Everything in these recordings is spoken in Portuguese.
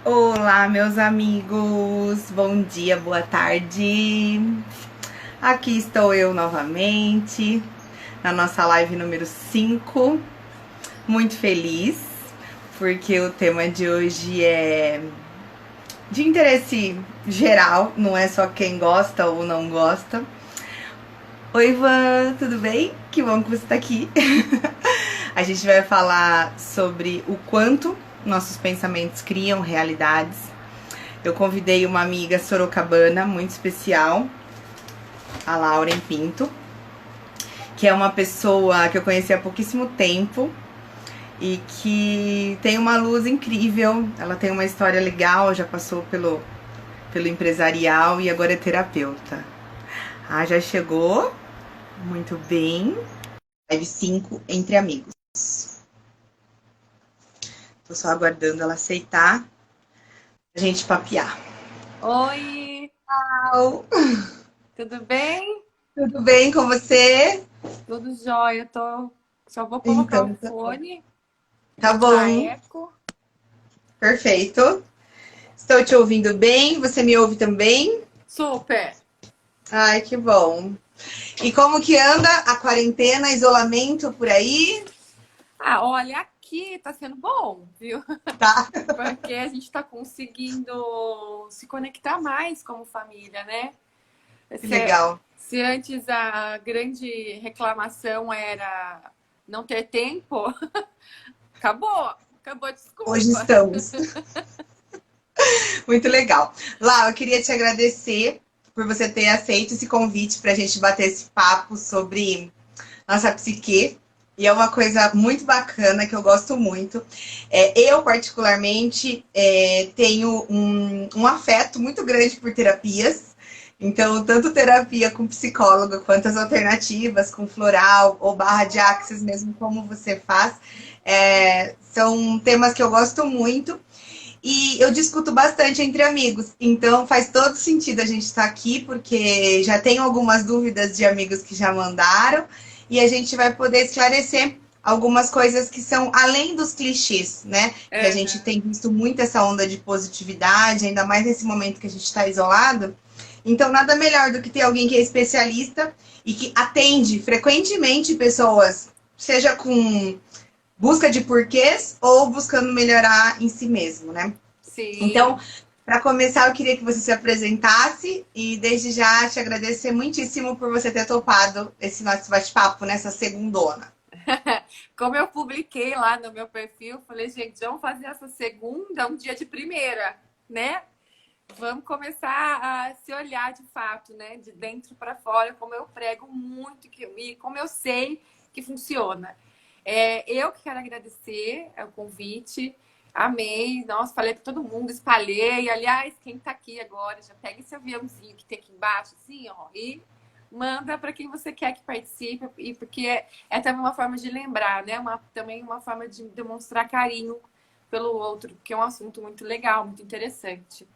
Olá, meus amigos, bom dia, boa tarde. Aqui estou eu novamente na nossa live número 5. Muito feliz porque o tema de hoje é de interesse geral, não é só quem gosta ou não gosta. Oi, Ivan, tudo bem? Que bom que você está aqui. A gente vai falar sobre o quanto nossos pensamentos criam realidades. Eu convidei uma amiga sorocabana muito especial, a Lauren Pinto, que é uma pessoa que eu conheci há pouquíssimo tempo e que tem uma luz incrível. Ela tem uma história legal, já passou pelo empresarial e agora é terapeuta. Ah, já chegou? Muito bem. Live 5 entre amigos. Tô só aguardando ela aceitar a gente papear. Oi, Tchau. tudo bem? Tudo bem com você? Tudo jóia. Só vou colocar o Então, tá bom. fone, Tá não tá bom, eco. perfeito. Estou te ouvindo bem, você me ouve também? Super. Ai, que bom. E como que anda a quarentena, isolamento por aí? Ah, olha, aqui tá sendo bom, viu? Tá, Porque a gente tá conseguindo se conectar mais como família, né? que Se, legal. se antes a grande reclamação era não ter tempo, acabou a Hoje desculpa. estamos. Muito legal. Lá, eu queria te agradecer por você ter aceito esse convite para a gente bater esse papo sobre nossa psique. E é uma coisa muito bacana que eu gosto muito. Eu, particularmente, tenho um afeto muito grande por terapias. Então, tanto terapia com psicóloga, quanto as alternativas com floral ou barra de axis, mesmo como você faz, são temas que eu gosto muito. E eu discuto bastante entre amigos, então faz todo sentido a gente estar aqui, porque já tenho algumas dúvidas de amigos que já mandaram, e a gente vai poder esclarecer algumas coisas que são além dos clichês, né? Que a gente Aham. tem visto muito essa onda de positividade, ainda mais nesse momento que a gente está isolado. Então, nada melhor do que ter alguém que é especialista e que atende frequentemente pessoas, seja com busca de porquês ou buscando melhorar em si mesmo, né? Então, Sim. para começar, eu queria que você se apresentasse e desde já te agradecer muitíssimo por você ter topado esse nosso bate-papo nessa segundona. Como eu publiquei lá no meu perfil, falei, gente, vamos fazer essa segunda um dia de primeira, né? Vamos começar a se olhar de fato, né? De dentro para fora, como eu prego muito e como eu sei que funciona. Eu que quero agradecer o convite, amei, nossa, falei para todo mundo, espalhei. Aliás, quem está aqui agora, já pega esse aviãozinho que tem aqui embaixo, assim, ó, e manda para quem você quer que participe, e porque é também uma forma de lembrar, né? Também uma forma de demonstrar carinho pelo outro, que é um assunto muito legal, muito interessante.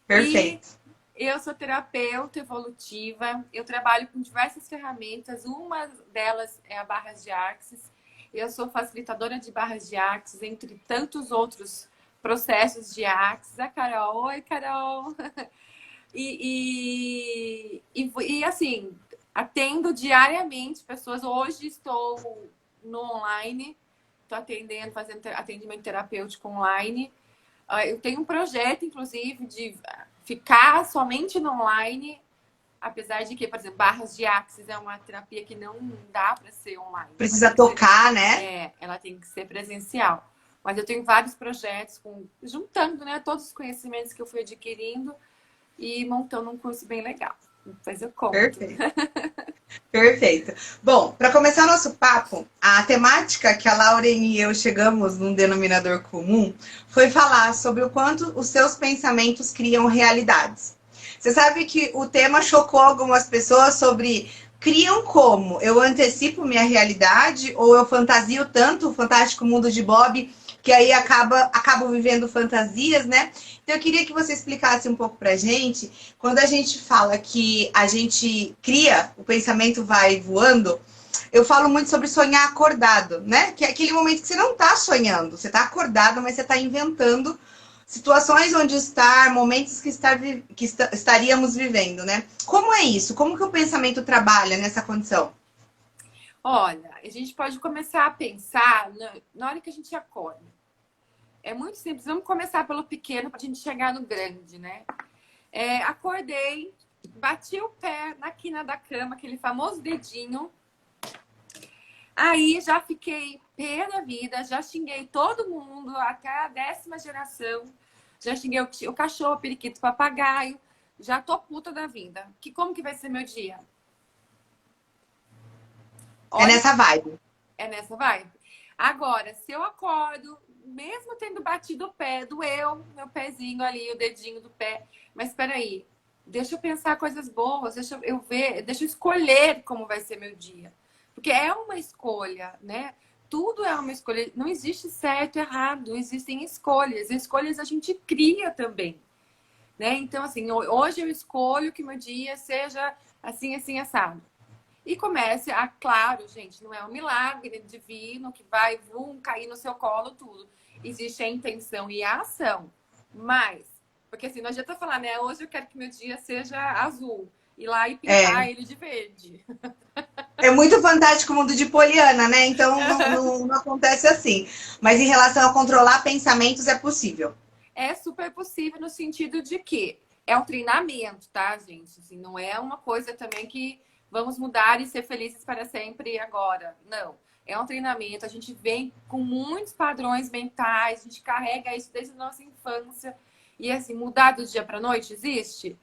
E Perfeito. eu sou terapeuta evolutiva, eu trabalho com diversas ferramentas, uma delas é a barras de axis. Eu sou facilitadora de barras de axis, entre tantos outros processos de axis. A Carol, oi Carol! E assim, atendo diariamente pessoas. Hoje estou no online, estou atendendo, fazendo atendimento terapêutico online. Eu tenho um projeto, inclusive, de ficar somente no online, apesar de que, por exemplo, barras de axis é uma terapia que não dá para ser online, Precisa tocar, né? ela tem que ser presencial. Mas eu tenho vários projetos juntando, né, todos os conhecimentos que eu fui adquirindo e montando um curso bem legal. Depois eu conto. Perfeito. Perfeito. Bom, para começar nosso papo, a temática que a Lauren e eu chegamos num denominador comum foi falar sobre o quanto os seus pensamentos criam realidades. Você sabe que o tema chocou algumas pessoas sobre criam como? Eu antecipo minha realidade ou eu fantasio tanto o fantástico mundo de Bob que aí acabo vivendo fantasias, né? Então eu queria que você explicasse um pouco pra gente quando a gente fala que a gente cria, o pensamento vai voando, eu falo muito sobre sonhar acordado, né? Que é aquele momento que você não está sonhando, você está acordado, mas você está inventando situações onde estar, momentos estaríamos vivendo, né? Como é isso? Como que o pensamento trabalha nessa condição? Olha, a gente pode começar a pensar na hora que a gente acorda. É muito simples. Vamos começar pelo pequeno para a gente chegar no grande, né? Acordei, bati o pé na quina da cama, aquele famoso dedinho. Aí já fiquei pé da vida, já xinguei todo mundo, até a 10ª geração. Já xinguei o cachorro, o periquito, o papagaio. Já tô puta da vida. Como que vai ser meu dia? É nessa vibe. É nessa vibe. Agora, se eu acordo, mesmo tendo batido o pé, doeu meu pezinho ali, o dedinho do pé. Mas espera aí, deixa eu pensar coisas boas, deixa eu ver, deixa eu escolher como vai ser meu dia. Porque é uma escolha, né? Tudo é uma escolha. Não existe certo e errado, existem escolhas. Escolhas a gente cria também, né? Então, assim, hoje eu escolho que meu dia seja assim, assim, assado. E comece a, claro, gente, não é um milagre divino que vai cair no seu colo tudo. Existe a intenção e a ação. Mas, porque assim, não adianta falar, né? Hoje eu quero que meu dia seja azul. Ir lá e pintar ele de verde. É muito fantástico o mundo de Poliana, né? Então não acontece assim. Mas em relação a controlar pensamentos, é possível. É super possível no sentido de que é um treinamento, tá, gente? Assim, não é uma coisa também que vamos mudar e ser felizes para sempre agora. Não. É um treinamento. A gente vem com muitos padrões mentais, a gente carrega isso desde a nossa infância. E assim, mudar do dia para a noite existe?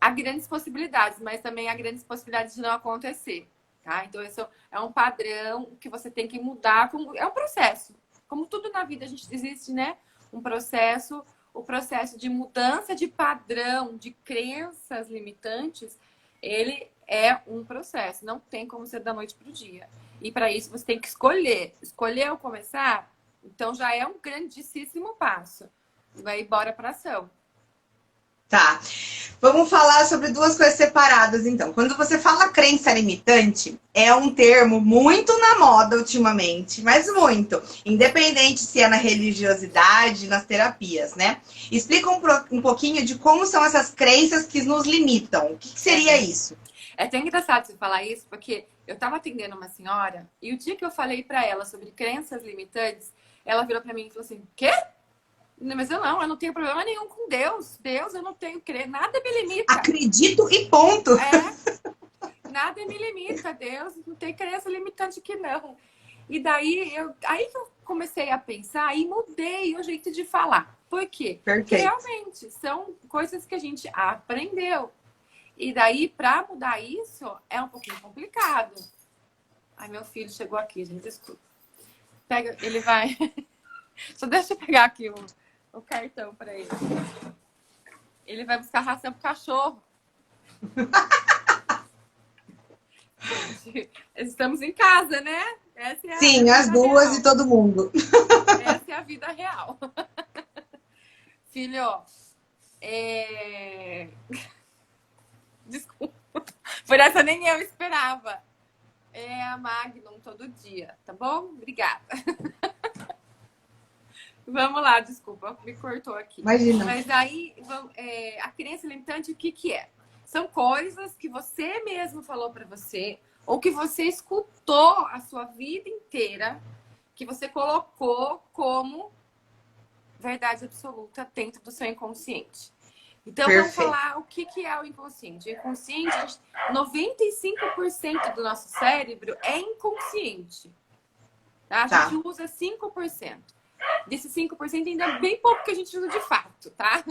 Há grandes possibilidades, mas também há grandes possibilidades de não acontecer. Tá? Então, isso é um padrão que você tem que mudar. É um processo. Como tudo na vida, a gente existe, né? Um processo, o processo de mudança de padrão, de crenças limitantes, ele é um processo. Não tem como ser da noite para o dia. E para isso você tem que escolher. Escolher ao começar, então já é um grandíssimo passo. Vai embora para ação. Tá. Vamos falar sobre duas coisas separadas, então. Quando você fala crença limitante, é um termo muito na moda ultimamente, mas muito. Independente se é na religiosidade, nas terapias, né? Explica um pouquinho de como são essas crenças que nos limitam. O que seria isso? É até engraçado você falar isso, porque eu estava atendendo uma senhora e o dia que eu falei para ela sobre crenças limitantes, ela virou para mim e falou assim: quê? Mas eu não tenho problema nenhum com Deus. Deus, eu não tenho crer, nada me limita. Acredito e ponto. Nada me limita, Deus, não tem crença limitante que não. E daí, aí que eu comecei a pensar e mudei o jeito de falar. Por quê? Perfeito. Porque realmente são coisas que a gente aprendeu. E daí, para mudar isso, é um pouquinho complicado. Ai, meu filho chegou aqui, gente, desculpa. Pega, ele vai... Só deixa eu pegar aqui o cartão para ele. Ele vai buscar ração pro cachorro. Gente, estamos em casa, né? Essa é Sim, as duas real. E todo mundo. Essa é a vida real. Filho, desculpa. Por essa nem eu esperava. É a Magnum todo dia, tá bom? Obrigada. Vamos lá, desculpa, me cortou aqui. Imagina. Mas aí, a crença limitante, o que é? São coisas que você mesmo falou para você, ou que você escutou a sua vida inteira, que você colocou como verdade absoluta dentro do seu inconsciente. Então, Perfeito. Vamos falar o que é o inconsciente. O inconsciente, 95% do nosso cérebro é inconsciente. Tá? A gente usa 5%. Desses 5% ainda é bem pouco que a gente usa de fato, tá?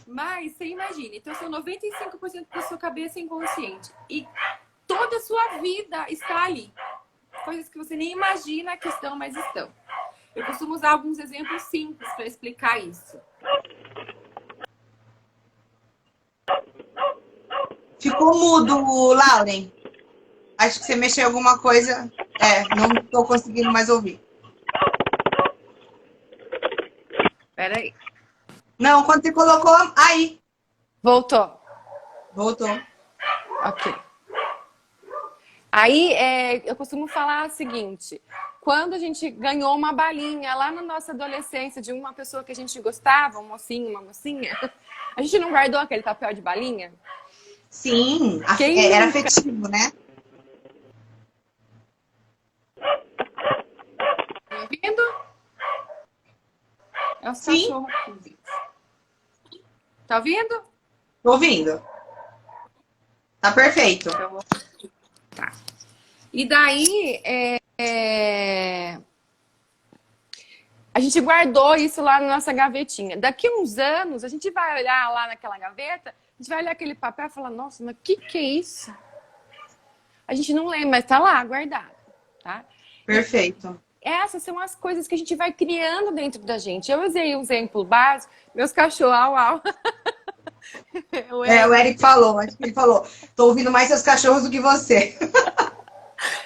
Mas você imagina, então são 95% da sua cabeça inconsciente. E toda a sua vida está ali. Coisas que você nem imagina que estão, mas estão. Eu costumo usar alguns exemplos simples para explicar isso. Ficou mudo, Lauren. Acho que você mexeu em alguma coisa. Não estou conseguindo mais ouvir. Peraí. Não, quando você colocou... Aí. Voltou. Ok. Aí, eu costumo falar o seguinte. quando a gente ganhou uma balinha lá na nossa adolescência de uma pessoa que a gente gostava, um mocinho, uma mocinha, a gente não guardou aquele papel de balinha? Sim, Quem era nunca? afetivo, né? Tá me ouvindo? É os Sim, cachorros aqui. Tá ouvindo? tô ouvindo. Tá perfeito. Então, tá. E daí, a gente guardou isso lá na nossa gavetinha. Daqui uns anos, a gente vai olhar lá naquela gaveta, a gente vai olhar aquele papel e falar, nossa, mas o que é isso? A gente não lembra, mas tá lá, guardado, tá? Perfeito. Essas são as coisas que a gente vai criando dentro da gente. Eu usei um exemplo básico, meus cachorros, au, au. O Eric falou, acho que ele falou, tô ouvindo mais seus cachorros do que você.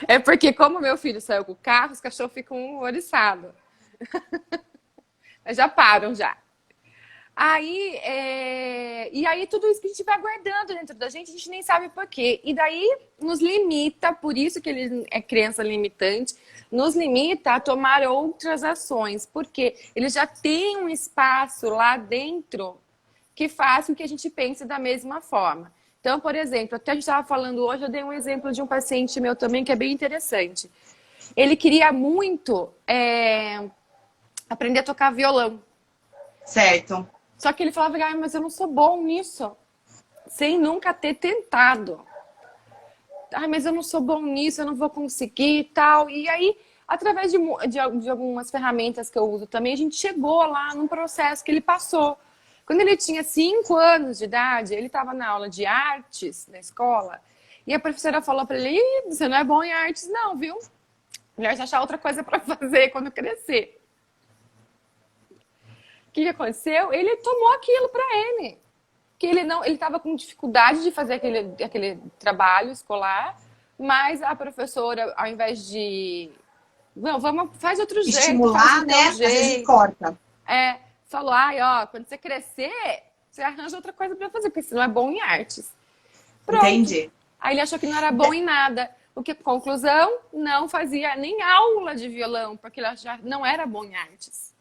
É porque como meu filho saiu com o carro, os cachorros ficam oriçados. Mas já param, já. Aí, e aí tudo isso que a gente vai guardando dentro da gente, a gente nem sabe por quê. E daí nos limita, por isso que ele é crença limitante, nos limita a tomar outras ações, porque ele já tem um espaço lá dentro que faz com que a gente pense da mesma forma. Então, por exemplo, até a gente estava falando hoje, eu dei um exemplo de um paciente meu também que é bem interessante. Ele queria muito aprender a tocar violão. Certo. Só que ele falava, ah, mas eu não sou bom nisso. Sem nunca ter tentado. Ah, mas eu não sou bom nisso, eu não vou conseguir e tal. E aí, através de algumas ferramentas que eu uso também, a gente chegou lá num processo que ele passou. Quando ele tinha 5 anos de idade, ele estava na aula de artes na escola. E a professora falou para ele, ih, você não é bom em artes não, viu? Melhor você achar outra coisa para fazer quando crescer. O que aconteceu? Ele tomou aquilo para ele. Que ele estava com dificuldade de fazer aquele trabalho escolar, mas a professora, ao invés de não, faz de outro jeito, Estimular, faz do teu né? Às vezes jeito. corta. Falou, ai, ó, quando você crescer, você arranja outra coisa para fazer, porque você não é bom em artes. Pronto. Entendi. Aí ele achou que não era bom em nada. O que, conclusão, não fazia nem aula de violão, porque ele já não era bom em artes.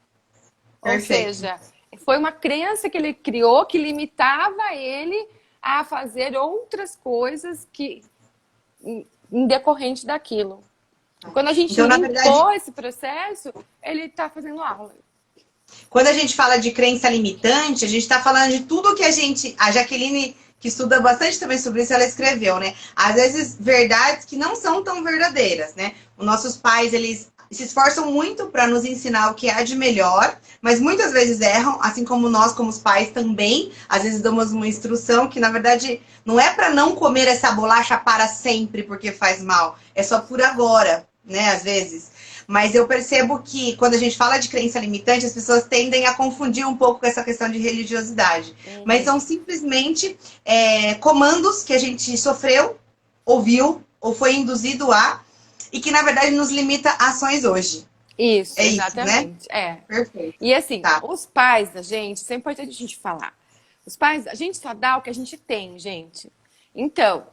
Perfeito. Ou seja, foi uma crença que ele criou que limitava ele a fazer outras coisas que em decorrente daquilo. Quando a gente Então, na limpou verdade, esse processo, ele está fazendo aula. quando a gente fala de crença limitante, a gente está falando de tudo que a Jaqueline, que estuda bastante também sobre isso, ela escreveu, né? Às vezes, verdades que não são tão verdadeiras, né? Os nossos pais, eles se esforçam muito para nos ensinar o que há de melhor, mas muitas vezes erram, assim como nós, como os pais também, às vezes damos uma instrução que, na verdade, não é para não comer essa bolacha para sempre porque faz mal, é só por agora, né, às vezes. Mas eu percebo que quando a gente fala de crença limitante, as pessoas tendem a confundir um pouco com essa questão de religiosidade. Mas são simplesmente comandos que a gente sofreu, ouviu, ou foi induzido a, e que, na verdade, nos limita a ações hoje. Isso, É exatamente. Isso, né? Perfeito. E assim, Tá. os pais da gente, isso é importante a gente falar. Os pais, a gente só dá o que a gente tem, gente. Então,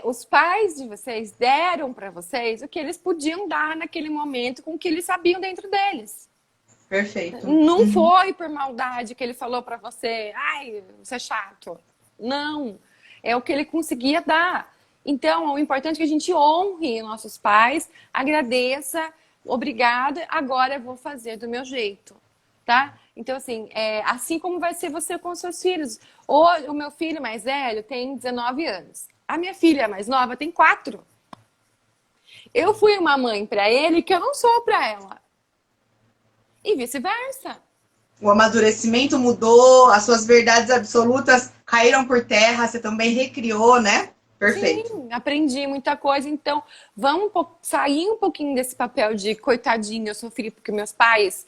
os pais de vocês deram para vocês o que eles podiam dar naquele momento com o que eles sabiam dentro deles. Perfeito. Não foi por maldade que ele falou para você, ai, você é chato. Não, é o que ele conseguia dar. Então, o importante é que a gente honre nossos pais, agradeça, obrigada, agora eu vou fazer do meu jeito, tá? Então, assim, assim como vai ser você com os seus filhos. Hoje, o meu filho mais velho tem 19 anos. A minha filha mais nova tem 4. Eu fui uma mãe para ele que eu não sou para ela. E vice-versa. O amadurecimento mudou, as suas verdades absolutas caíram por terra, você também recriou, né? Perfeito. Sim, aprendi muita coisa. Então, vamos sair um pouquinho desse papel de coitadinho, eu sofri porque meus pais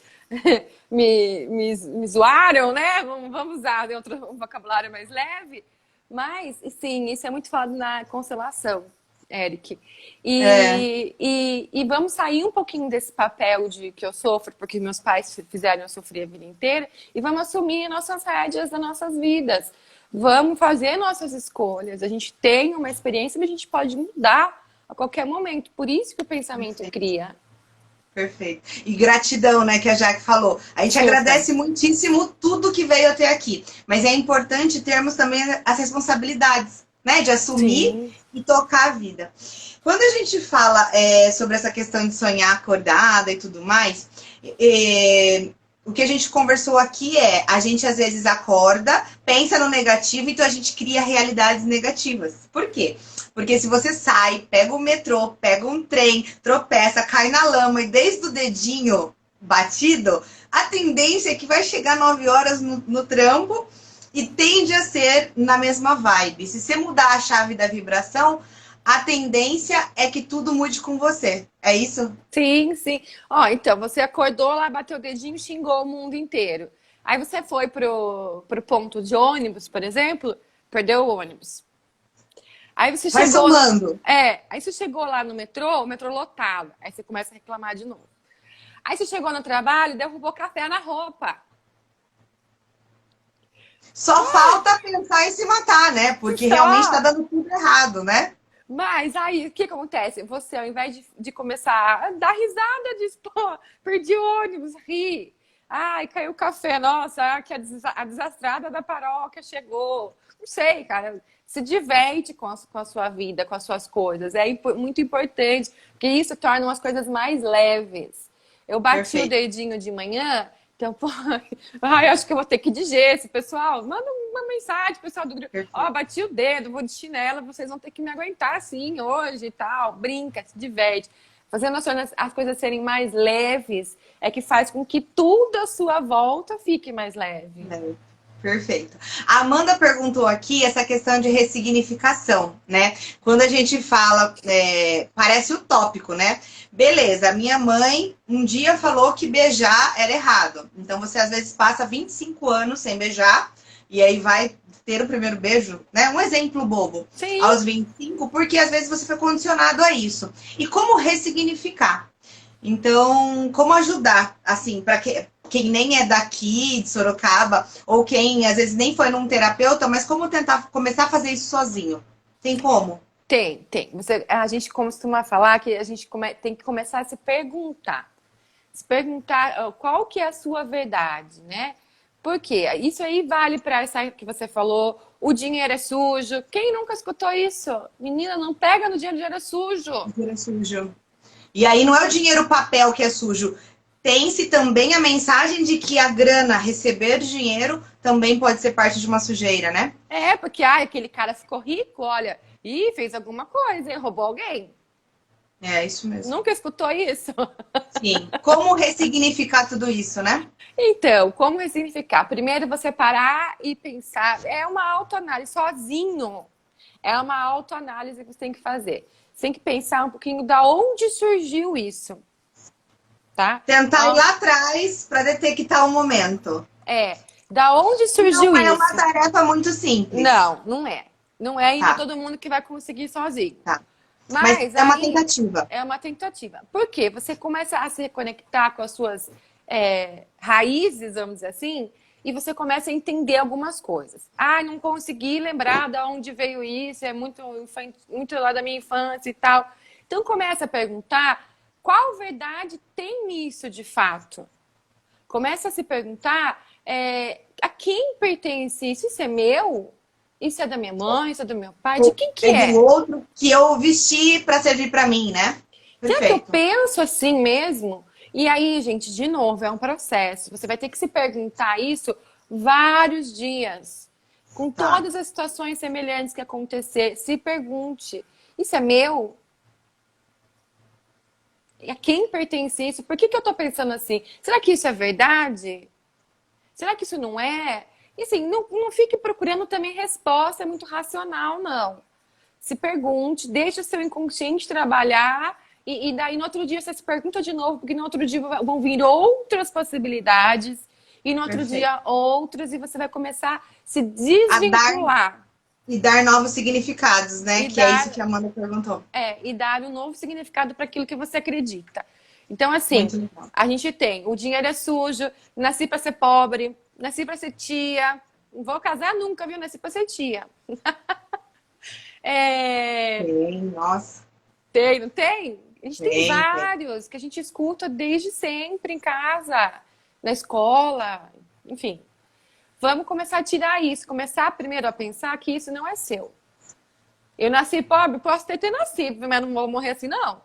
me zoaram, né? Vamos usar um vocabulário mais leve. Mas, sim, isso é muito falado na constelação, Eric. E vamos sair um pouquinho desse papel de que eu sofro porque meus pais fizeram eu sofrer a vida inteira e vamos assumir nossas rédeas das nossas vidas. Vamos fazer nossas escolhas. A gente tem uma experiência, mas a gente pode mudar a qualquer momento. Por isso que o pensamento cria. Perfeito. E gratidão, né, que a Jaque falou. A gente Super. agradece muitíssimo tudo que veio até aqui. Mas é importante termos também as responsabilidades, né, de assumir Sim. e tocar a vida. Quando a gente fala sobre essa questão de sonhar acordada e tudo mais, o que a gente conversou aqui é, a gente às vezes acorda, pensa no negativo, então a gente cria realidades negativas. Por quê? Porque se você sai, pega o metrô, pega um trem, tropeça, cai na lama e desde o dedinho batido, a tendência é que vai chegar 9 horas no trampo e tende a ser na mesma vibe. Se você mudar a chave da vibração, a tendência é que tudo mude com você. É isso? Sim, sim. Ó, então, você acordou lá, bateu o dedinho, xingou o mundo inteiro. Aí você foi pro ponto de ônibus, por exemplo, perdeu o ônibus. Aí você Vai chegou. somando. Aí você chegou lá no metrô, o metrô lotado. Aí você começa a reclamar de novo. Aí você chegou no trabalho e derrubou café na roupa. Só falta pensar em se matar, né? Porque realmente tá Só. dando tudo errado, né? Mas aí, o que acontece? Você, ao invés de começar a dar risada, diz, pô, perdi o ônibus, ri. Ai, caiu o café, nossa, que a desastrada da paróquia chegou. Não sei, cara. Se diverte com a sua vida, com as suas coisas. É muito importante, porque isso torna as coisas mais leves. Eu bati o Perfeito. dedinho de manhã, então, pô, ai, acho que eu vou ter que ir de gesso. Pessoal, manda uma mensagem, pessoal do grupo. Ó, Perfeito. bati o dedo, vou de chinela, vocês vão ter que me aguentar assim hoje e tal. Brinca, se diverte. Fazendo as coisas serem mais leves é que faz com que tudo à sua volta fique mais leve. É, perfeito. A Amanda perguntou aqui essa questão de ressignificação, né? Quando a gente fala, parece utópico, né? Beleza, minha mãe um dia falou que beijar era errado. Então você às vezes passa 25 anos sem beijar e aí vai ter o primeiro beijo, né? Um exemplo bobo, Sim. aos 25, porque às vezes você foi condicionado a isso. E como ressignificar? Então, como ajudar, assim, para quem nem é daqui, de Sorocaba, ou quem às vezes nem foi num terapeuta, mas como tentar começar a fazer isso sozinho? Tem como? Tem. A gente costuma falar que a gente tem que começar a se perguntar. Se perguntar qual que é a sua verdade, né? Porque isso aí vale para essa que você falou, o dinheiro é sujo. Quem nunca escutou isso? Menina, não pega no dinheiro é sujo. Dinheiro sujo. E aí não é o dinheiro papel que é sujo. Tem-se também a mensagem de que a grana, receber dinheiro, também pode ser parte de uma sujeira, né? É, porque aquele cara ficou rico, olha, e fez alguma coisa, hein? Roubou alguém. É isso mesmo. Nunca escutou isso? Sim. Como ressignificar tudo isso, né? Então, como ressignificar? Primeiro você parar e pensar, é uma autoanálise sozinho. É uma autoanálise que você tem que fazer. Você tem que pensar um pouquinho da onde surgiu isso, tá? Tentar ir lá atrás para detectar o momento. Da onde surgiu Não é uma isso? tarefa muito simples. Não, não é. Não é ainda Tá, todo mundo que vai conseguir sozinho. tá. Mas Mas é uma aí tentativa. é uma tentativa. Por quê? Você começa a se reconectar com as suas raízes, vamos dizer assim, e você começa a entender algumas coisas. Ah, não consegui lembrar de onde veio isso, é muito lá da minha infância e tal. Então começa a perguntar qual verdade tem nisso de fato. Começa a se perguntar a quem pertence isso? Isso é meu? Isso é da minha mãe? Isso é do meu pai? De quem que É do é? outro que eu vesti para servir para mim, né? Será que eu Perfeito. penso assim mesmo? E aí, gente, de novo, é um processo. Você vai ter que se perguntar isso vários dias. Com Tá. todas as situações semelhantes que acontecer, se pergunte: isso é meu? E a quem pertence isso? Por que eu tô pensando assim? Será que isso é verdade? Será que isso não é? E assim, não fique procurando também resposta muito racional, não. Se pergunte, deixe o seu inconsciente trabalhar e daí no outro dia você se pergunta de novo, porque no outro dia vão vir outras possibilidades e no outro Perfeito. dia outras e você vai começar a se A dar desvincular e dar novos significados, né? e Que é isso dar, que a Amanda perguntou. e dar um novo significado para aquilo que você acredita. Então, assim, Muito legal. a gente tem o dinheiro é sujo, nasci para ser pobre, nasci para ser tia, não vou casar nunca, viu? Nasci para ser tia. É... Nossa. Tem, não tem? A gente tem vários que a gente escuta desde sempre em casa, na escola, enfim. Vamos começar a tirar isso, começar primeiro a pensar que isso não é seu. Eu nasci pobre, posso ter nascido, mas não vou morrer assim, não.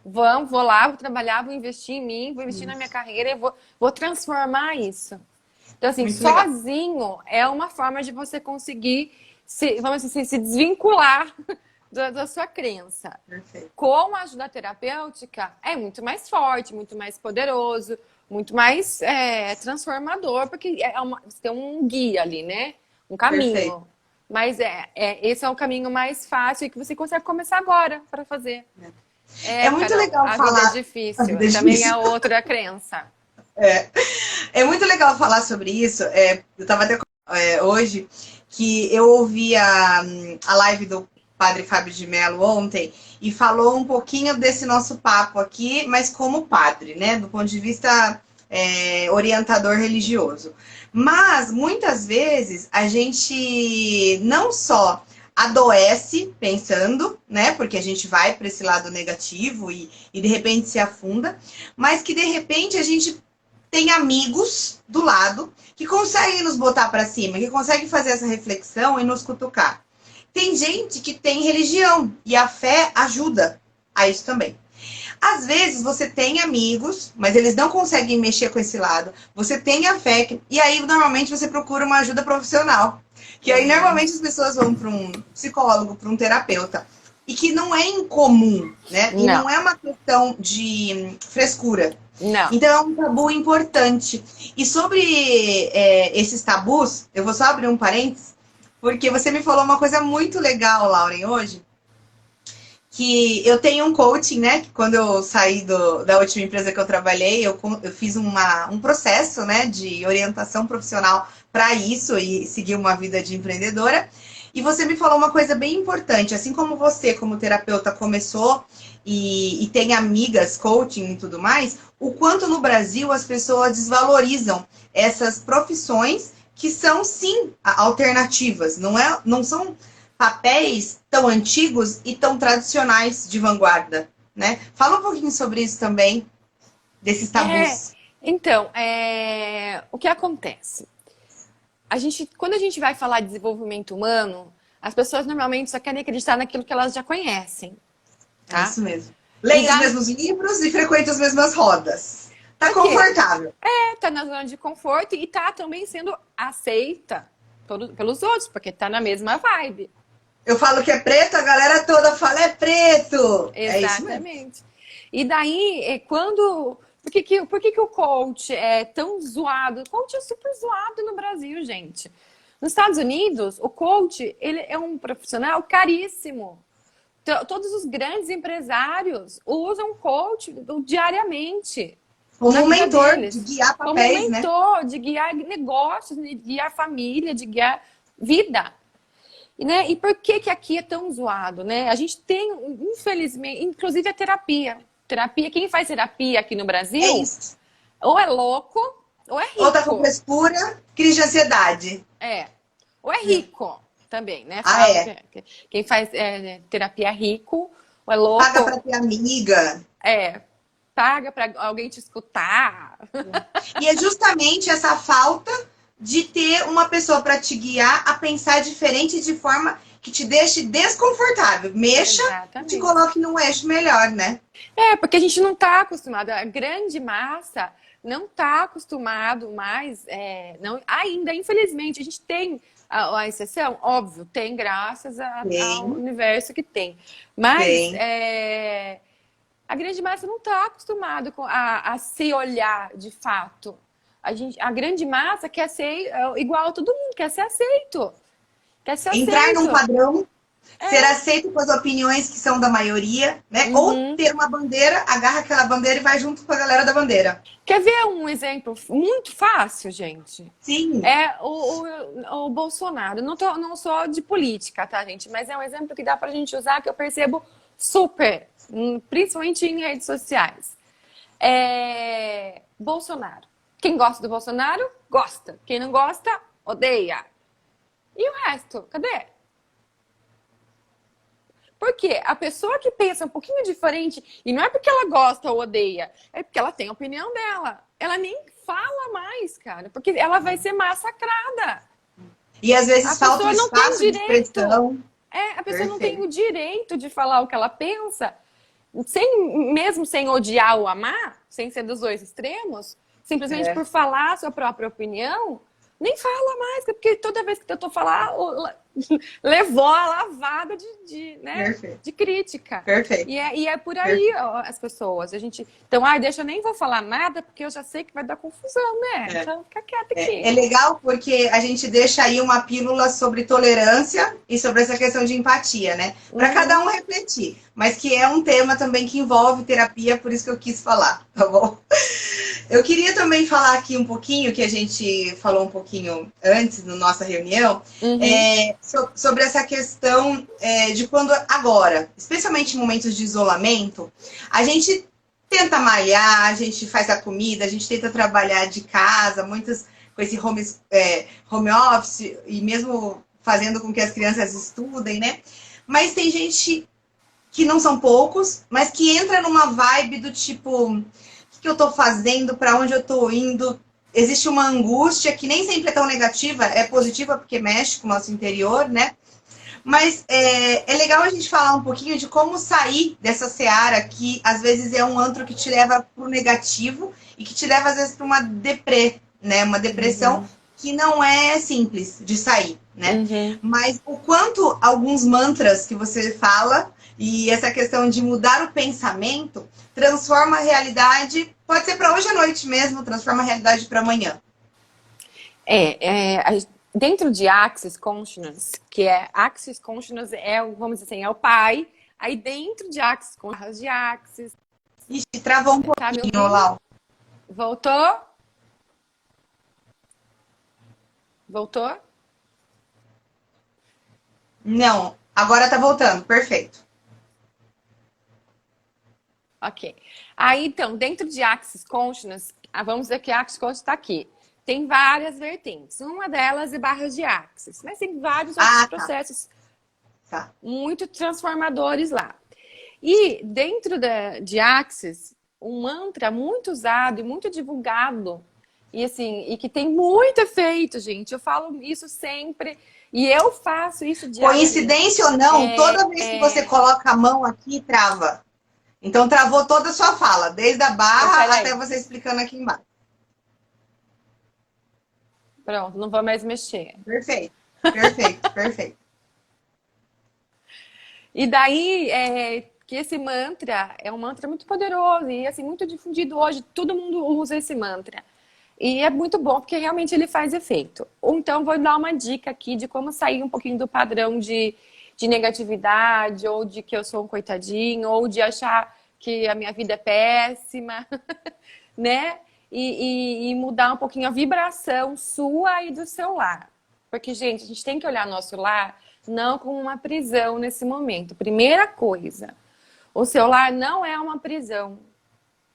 Vou lá, vou trabalhar, vou investir em mim, vou investir na minha carreira e vou transformar isso. Então, assim, Muito legal. sozinho é uma forma de você conseguir vamos dizer assim, se desvincular da sua crença. Perfeito. Com a ajuda terapêutica, é muito mais forte, muito mais poderoso, muito mais transformador, porque você tem um guia ali, né? Um caminho. Perfeito. Mas esse é o caminho mais fácil e que você consegue começar agora para fazer. É muito Carol, legal a falar. vida é difícil. A vida é Também difícil. é outra crença. É muito legal falar sobre isso. Eu estava até hoje que eu ouvi a live do Padre Fábio de Mello ontem e falou um pouquinho desse nosso papo aqui, mas como padre, né? Do ponto de vista orientador religioso. Mas muitas vezes a gente não só adoece pensando, né? Porque a gente vai para esse lado negativo e de repente se afunda, mas que de repente a gente tem amigos do lado que conseguem nos botar para cima, que conseguem fazer essa reflexão e nos cutucar. Tem gente que tem religião e a fé ajuda a isso também. Às vezes você tem amigos, mas eles não conseguem mexer com esse lado. Você tem a fé e aí normalmente você procura uma ajuda profissional. Que aí normalmente as pessoas vão para um psicólogo, para um terapeuta. E que não é incomum, né? E não é uma questão de frescura. Não. Então é um tabu importante. E sobre esses tabus, eu vou só abrir um parênteses, porque você me falou uma coisa muito legal, Lauren, hoje, que eu tenho um coaching, né? Que quando eu saí da última empresa que eu trabalhei, eu fiz um processo, né, de orientação profissional para isso e seguir uma vida de empreendedora. E você me falou uma coisa bem importante, assim como você, como terapeuta, começou e tem amigas, coaching e tudo mais, o quanto no Brasil as pessoas desvalorizam essas profissões que são, sim, alternativas. Não são papéis tão antigos e tão tradicionais de vanguarda, né? Fala um pouquinho sobre isso também, desses tabus. Então, o que acontece? Quando a gente vai falar de desenvolvimento humano, as pessoas normalmente só querem acreditar naquilo que elas já conhecem. Tá? É isso mesmo. Leia os mesmos livros e frequente as mesmas rodas. Tá confortável. Tá na zona de conforto e tá também sendo aceita pelos outros, porque tá na mesma vibe. Eu falo que é preto, a galera toda fala é preto. Exatamente. E daí, Por que o coach é tão zoado? O coach é super zoado no Brasil, gente. Nos Estados Unidos, o coach ele é um profissional caríssimo. Todos os grandes empresários usam coach diariamente. Como um mentor de guiar papéis, né? Como um mentor de guiar negócios, de guiar família, de guiar vida. Né? E por que aqui é tão zoado, né? A gente tem, infelizmente, inclusive a terapia. Quem faz terapia aqui no Brasil, ou é louco, ou é rico. Ou tá com frescura, crise de ansiedade. Ou é rico também, né? Quem faz terapia é rico, ou é louco. Paga pra ter amiga. Paga pra alguém te escutar. E é justamente essa falta de ter uma pessoa para te guiar a pensar diferente de forma que te deixe desconfortável. Mexa e te coloque num eixo melhor, né? Porque a gente não está acostumado. A grande massa não está acostumado mais. Não, ainda, infelizmente, a gente tem a exceção, óbvio, tem graças ao universo que tem. Mas a grande massa não está acostumado a se olhar de fato. A grande massa quer ser igual a todo mundo, quer ser aceito. Entrar num padrão, ser aceito com as opiniões que são da maioria, né? Ou ter uma bandeira, agarra aquela bandeira e vai junto com a galera da bandeira. Quer ver um exemplo muito fácil, gente? Sim. É o Bolsonaro. Não sou de política, tá, gente? Mas é um exemplo que dá pra gente usar, que eu percebo super, principalmente em redes sociais. Bolsonaro. Quem gosta do Bolsonaro, gosta. Quem não gosta, odeia. E o resto? Cadê? Porque a pessoa que pensa um pouquinho diferente, e não é porque ela gosta ou odeia, é porque ela tem a opinião dela. Ela nem fala mais, cara, porque ela vai ser massacrada. E às A vezes falta o pessoa não tem espaço de direito. expressão. A pessoa não Perfeito. tem o direito de falar o que ela pensa, mesmo sem odiar ou amar, sem ser dos dois extremos, simplesmente por falar a sua própria opinião, nem fala mais, porque toda vez que tentou falar, levou a lavada né, de crítica. Perfeito. E é por aí, ó, as pessoas. A gente, então, deixa eu nem vou falar nada, porque eu já sei que vai dar confusão, né? Então, fica quieta aqui. É legal porque a gente deixa aí uma pílula sobre tolerância e sobre essa questão de empatia, né? Para cada um refletir. Mas que é um tema também que envolve terapia, por isso que eu quis falar, tá bom? Eu queria também falar aqui um pouquinho, que a gente falou um pouquinho antes, na nossa reunião, sobre essa questão de quando agora, especialmente em momentos de isolamento, a gente tenta malhar, a gente faz a comida, a gente tenta trabalhar de casa, muitas com esse home office, e mesmo fazendo com que as crianças estudem, né? Mas tem gente que não são poucos, mas que entra numa vibe do tipo, o que eu tô fazendo, para onde eu tô indo? Existe uma angústia que nem sempre é tão negativa, é positiva porque mexe com o nosso interior, né? Mas é legal a gente falar um pouquinho de como sair dessa seara que às vezes é um antro que te leva pro negativo e que te leva às vezes para uma deprê, né? Uma depressão que não é simples de sair, né? Mas o quanto alguns mantras que você fala e essa questão de mudar o pensamento transforma a realidade, pode ser para hoje à noite mesmo, transforma a realidade para amanhã. Dentro de Access Consciousness, Access Consciousness vamos dizer assim, é o pai. Aí dentro de Access Consciousness, de Access... Ixi, travou um pouquinho, Lau. Voltou? Voltou? Não, agora tá voltando, perfeito. Ok. Aí, então, dentro de Access Consciousness, vamos dizer que a Access Consciousness está aqui. Tem várias vertentes. Uma delas é barras de Access, mas tem vários outros processos muito transformadores lá. E dentro de Access, um mantra muito usado e muito divulgado, e assim, e que tem muito efeito, gente. Eu falo isso sempre, e eu faço isso diariamente. Coincidência ou não, toda vez que você coloca a mão aqui, trava. Então travou toda a sua fala, desde a barra até você explicando aqui embaixo. Pronto, não vou mais mexer. Perfeito, perfeito, perfeito. E daí, que esse mantra é um mantra muito poderoso e assim, muito difundido hoje, todo mundo usa esse mantra. E é muito bom porque realmente ele faz efeito. Então, vou dar uma dica aqui de como sair um pouquinho do padrão de negatividade, ou de que eu sou um coitadinho, ou de achar que a minha vida é péssima, né? E mudar um pouquinho a vibração sua e do seu lar. Porque, gente, a gente tem que olhar nosso lar não como uma prisão nesse momento. Primeira coisa, o seu lar não é uma prisão,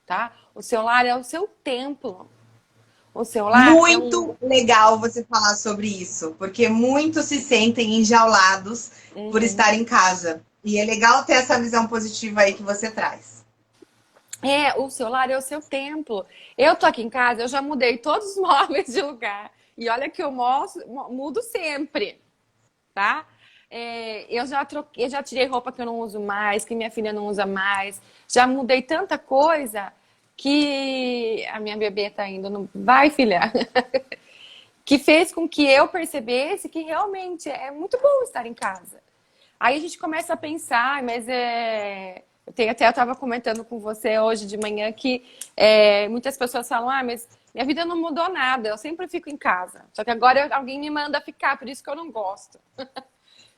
tá? O seu lar é o seu templo. O seu lar muito legal você falar sobre isso, porque muitos se sentem enjaulados por estar em casa. E é legal ter essa visão positiva aí que você traz. O seu lar é o seu templo. Eu tô aqui em casa, eu já mudei todos os móveis de lugar. E olha que eu mudo sempre, tá? Eu já tirei roupa que eu não uso mais, que minha filha não usa mais. Já mudei tanta coisa que a minha bebê tá indo no... Vai, filha! Que fez com que eu percebesse que realmente é muito bom estar em casa. Aí a gente começa a pensar, mas eu estava comentando com você hoje de manhã que muitas pessoas falam, mas minha vida não mudou nada, eu sempre fico em casa. Só que agora alguém me manda ficar, por isso que eu não gosto.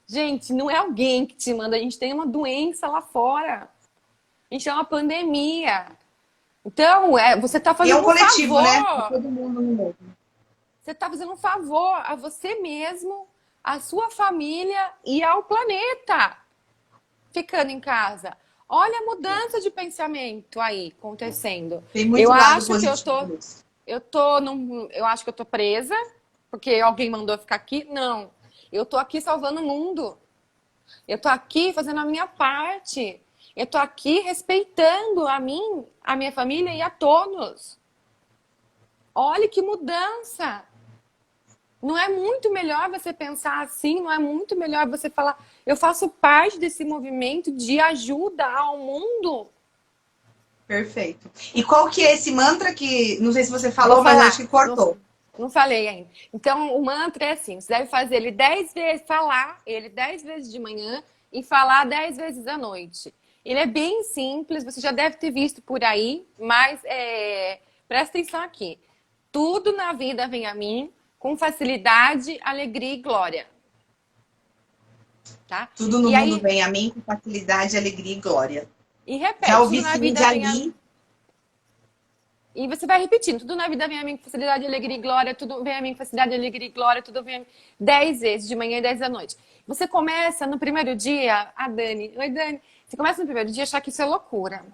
Gente, não é alguém que te manda, a gente tem uma doença lá fora. A gente tem uma pandemia. Então, você está fazendo um coletivo, favor. Né? Todo mundo no mundo. Você está fazendo um favor a você mesmo, à sua família e ao planeta. Ficando em casa. Olha a mudança de pensamento aí acontecendo. Tem muito lado positivo. Eu acho que eu tô presa, porque alguém mandou ficar aqui. Não. Eu tô aqui salvando o mundo. Eu tô aqui fazendo a minha parte. Eu tô aqui respeitando a mim, a minha família e a todos. Olha que mudança! Não é muito melhor você pensar assim? Não é muito melhor você falar, eu faço parte desse movimento de ajuda ao mundo? Perfeito. E qual que é esse mantra que, não sei se você Eu vou falou, mas eu acho falar. que cortou. Não falei ainda. Então, o mantra é assim: você deve fazer ele 10 vezes, falar ele 10 vezes de manhã e falar 10 vezes à noite. Ele é bem simples, você já deve ter visto por aí, mas presta atenção aqui. Tudo na vida vem a mim com facilidade, alegria e glória. Tá? Tudo no E mundo aí, vem a mim com facilidade, alegria e glória. e Já repete, ouvi tudo na sim, vida já vem a li. mim. E você vai repetindo, tudo na vida vem a mim com facilidade, alegria e glória, tudo vem a mim com facilidade, alegria e glória, tudo vem a mim 10 vezes, de manhã e 10 da noite. Você começa no primeiro dia, a Dani, oi Dani, você começa no primeiro dia a achar que isso é loucura,